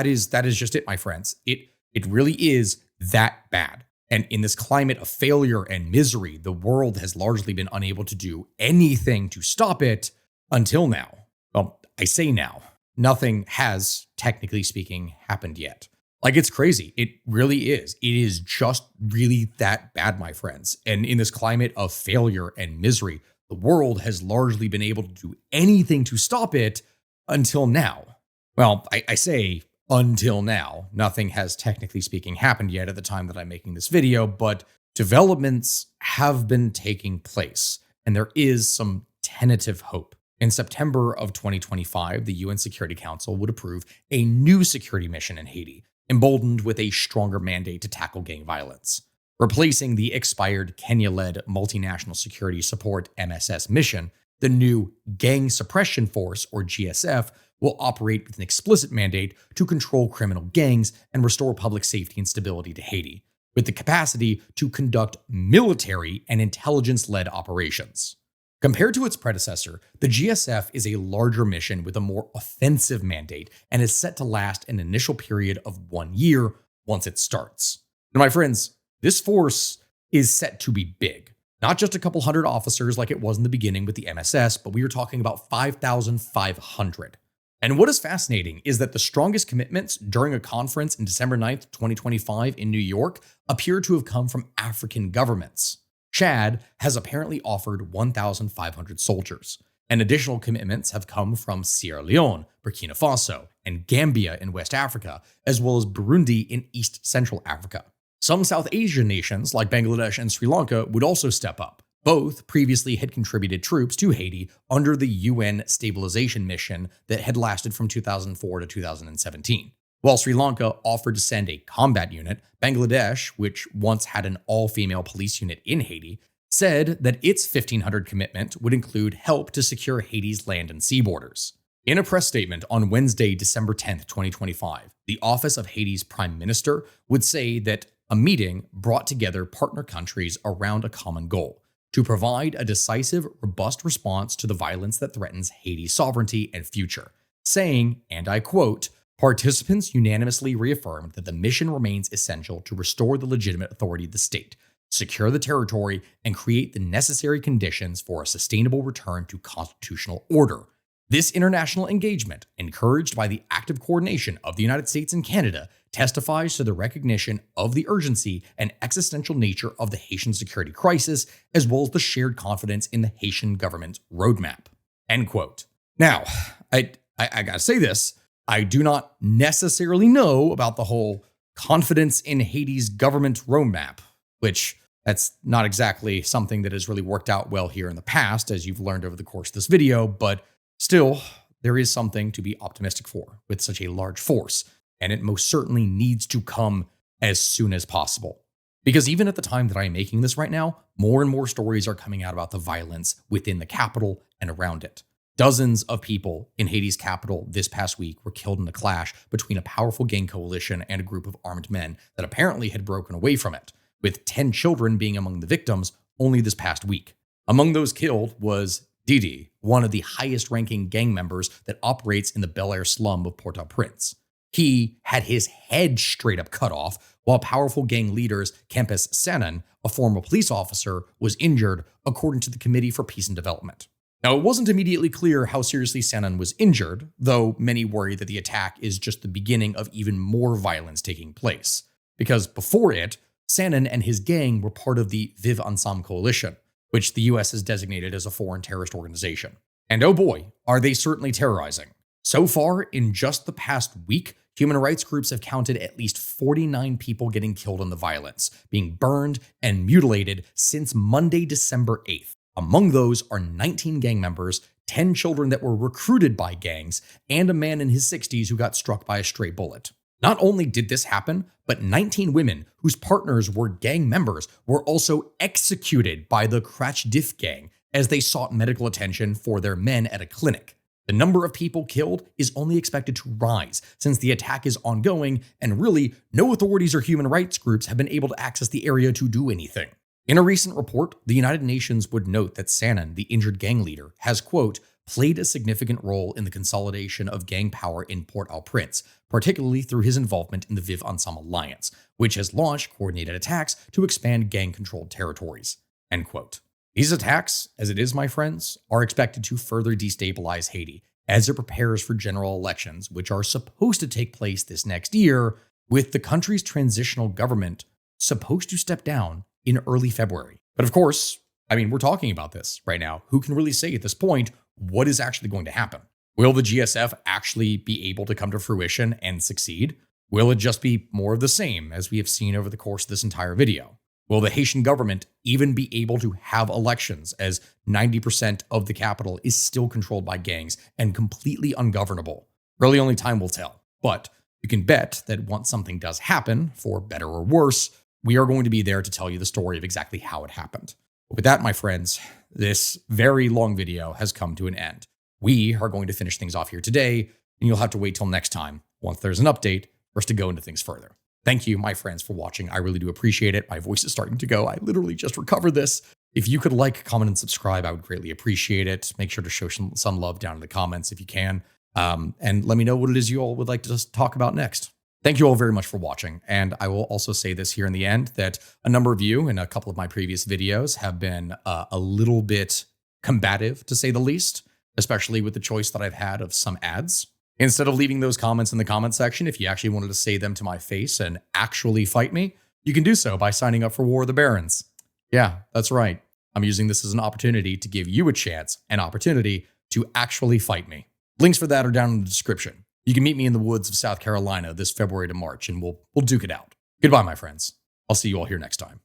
is just it, my friends. It really is that bad. And in this climate of failure and misery, the world has largely been unable to do anything to stop it until now. Well, I say now. Nothing has, technically speaking, happened yet. Like, it's crazy. It really is. It is just really that bad, my friends. And in this climate of failure and misery, the world has largely been able to do anything to stop it until now. Well, I say until now. Nothing has, technically speaking, happened yet at the time that I'm making this video, but developments have been taking place, and there is some tentative hope. In September of 2025, the UN Security Council would approve a new security mission in Haiti, emboldened with a stronger mandate to tackle gang violence. Replacing the expired Kenya-led Multinational Security Support MSS mission, the new Gang Suppression Force, or GSF, will operate with an explicit mandate to control criminal gangs and restore public safety and stability to Haiti, with the capacity to conduct military and intelligence-led operations. Compared to its predecessor, the GSF is a larger mission with a more offensive mandate and is set to last an initial period of 1 year once it starts. Now, my friends, this force is set to be big. Not just a couple hundred officers like it was in the beginning with the MSS, but we are talking about 5,500. And what is fascinating is that the strongest commitments during a conference in December 9th, 2025 in New York appear to have come from African governments. Chad has apparently offered 1,500 soldiers, and additional commitments have come from Sierra Leone, Burkina Faso, and Gambia in West Africa, as well as Burundi in East Central Africa. Some South Asian nations like Bangladesh and Sri Lanka would also step up. Both previously had contributed troops to Haiti under the UN stabilization mission that had lasted from 2004 to 2017. While Sri Lanka offered to send a combat unit, Bangladesh, which once had an all-female police unit in Haiti, said that its 1,500 commitment would include help to secure Haiti's land and sea borders. In a press statement on Wednesday, December 10th, 2025, the Office of Haiti's Prime Minister would say that a meeting brought together partner countries around a common goal: to provide a decisive, robust response to the violence that threatens Haiti's sovereignty and future, saying, and I quote, "Participants unanimously reaffirmed that the mission remains essential to restore the legitimate authority of the state, secure the territory, and create the necessary conditions for a sustainable return to constitutional order. This international engagement, encouraged by the active coordination of the United States and Canada, testifies to the recognition of the urgency and existential nature of the Haitian security crisis, as well as the shared confidence in the Haitian government's roadmap." End quote. Now, I gotta say this, I do not necessarily know about the whole confidence in Haiti's government roadmap, which that's not exactly something that has really worked out well here in the past, as you've learned over the course of this video, but still, there is something to be optimistic for with such a large force, and it most certainly needs to come as soon as possible. Because even at the time that I am making this right now, more and more stories are coming out about the violence within the capital and around it. Dozens of people in Haiti's capital this past week were killed in a clash between a powerful gang coalition and a group of armed men that apparently had broken away from it, with 10 children being among the victims only this past week. Among those killed was Didi, one of the highest-ranking gang members that operates in the Bel Air slum of Port-au-Prince. He had his head straight up cut off, while powerful gang leaders Campus Sanan, a former police officer, was injured, according to the Committee for Peace and Development. Now, it wasn't immediately clear how seriously Sanan was injured, though many worry that the attack is just the beginning of even more violence taking place. Because before it, Sanan and his gang were part of the Vivre Ensemble coalition, which the US has designated as a foreign terrorist organization. And oh boy, are they certainly terrorizing. So far, in just the past week, human rights groups have counted at least 49 people getting killed in the violence, being burned and mutilated since Monday, December 8th. Among those are 19 gang members, 10 children that were recruited by gangs, and a man in his 60s who got struck by a stray bullet. Not only did this happen, but 19 women whose partners were gang members were also executed by the Cratch Diff gang as they sought medical attention for their men at a clinic. The number of people killed is only expected to rise since the attack is ongoing, and really, no authorities or human rights groups have been able to access the area to do anything. In a recent report, the United Nations would note that Sanan, the injured gang leader, has, quote, played a significant role in the consolidation of gang power in Port-au-Prince, particularly through his involvement in the Vivre Ensemble Alliance, which has launched coordinated attacks to expand gang-controlled territories, end quote. These attacks, as it is, my friends, are expected to further destabilize Haiti as it prepares for general elections, which are supposed to take place this next year, with the country's transitional government supposed to step down in early February. But of course, we're talking about this right now. Who can really say at this point what is actually going to happen? Will the GSF actually be able to come to fruition and succeed? Will it just be more of the same, as we have seen over the course of this entire video? Will the Haitian government even be able to have elections, as 90% of the capital is still controlled by gangs and completely ungovernable? Really, only time will tell. But you can bet that once something does happen, for better or worse, we are going to be there to tell you the story of exactly how it happened. But with that, my friends, this very long video has come to an end. We are going to finish things off here today, and you'll have to wait till next time, once there's an update, for us to go into things further. Thank you, my friends, for watching. I really do appreciate it. My voice is starting to go. I literally just recovered this. If you could like, comment, and subscribe, I would greatly appreciate it. Make sure to show some love down in the comments if you can. And let me know what it is you all would like to just talk about next. Thank you all very much for watching. And I will also say this here in the end, that a number of you in a couple of my previous videos have been a little bit combative, to say the least, especially with the choice that I've had of some ads. Instead of leaving those comments in the comment section, if you actually wanted to say them to my face and actually fight me, you can do so by signing up for War of the Barons. Yeah, that's right. I'm using this as an opportunity to give you a chance, an opportunity to actually fight me. Links for that are down in the description. You can meet me in the woods of South Carolina this February to March, and we'll duke it out. Goodbye, my friends. I'll see you all here next time.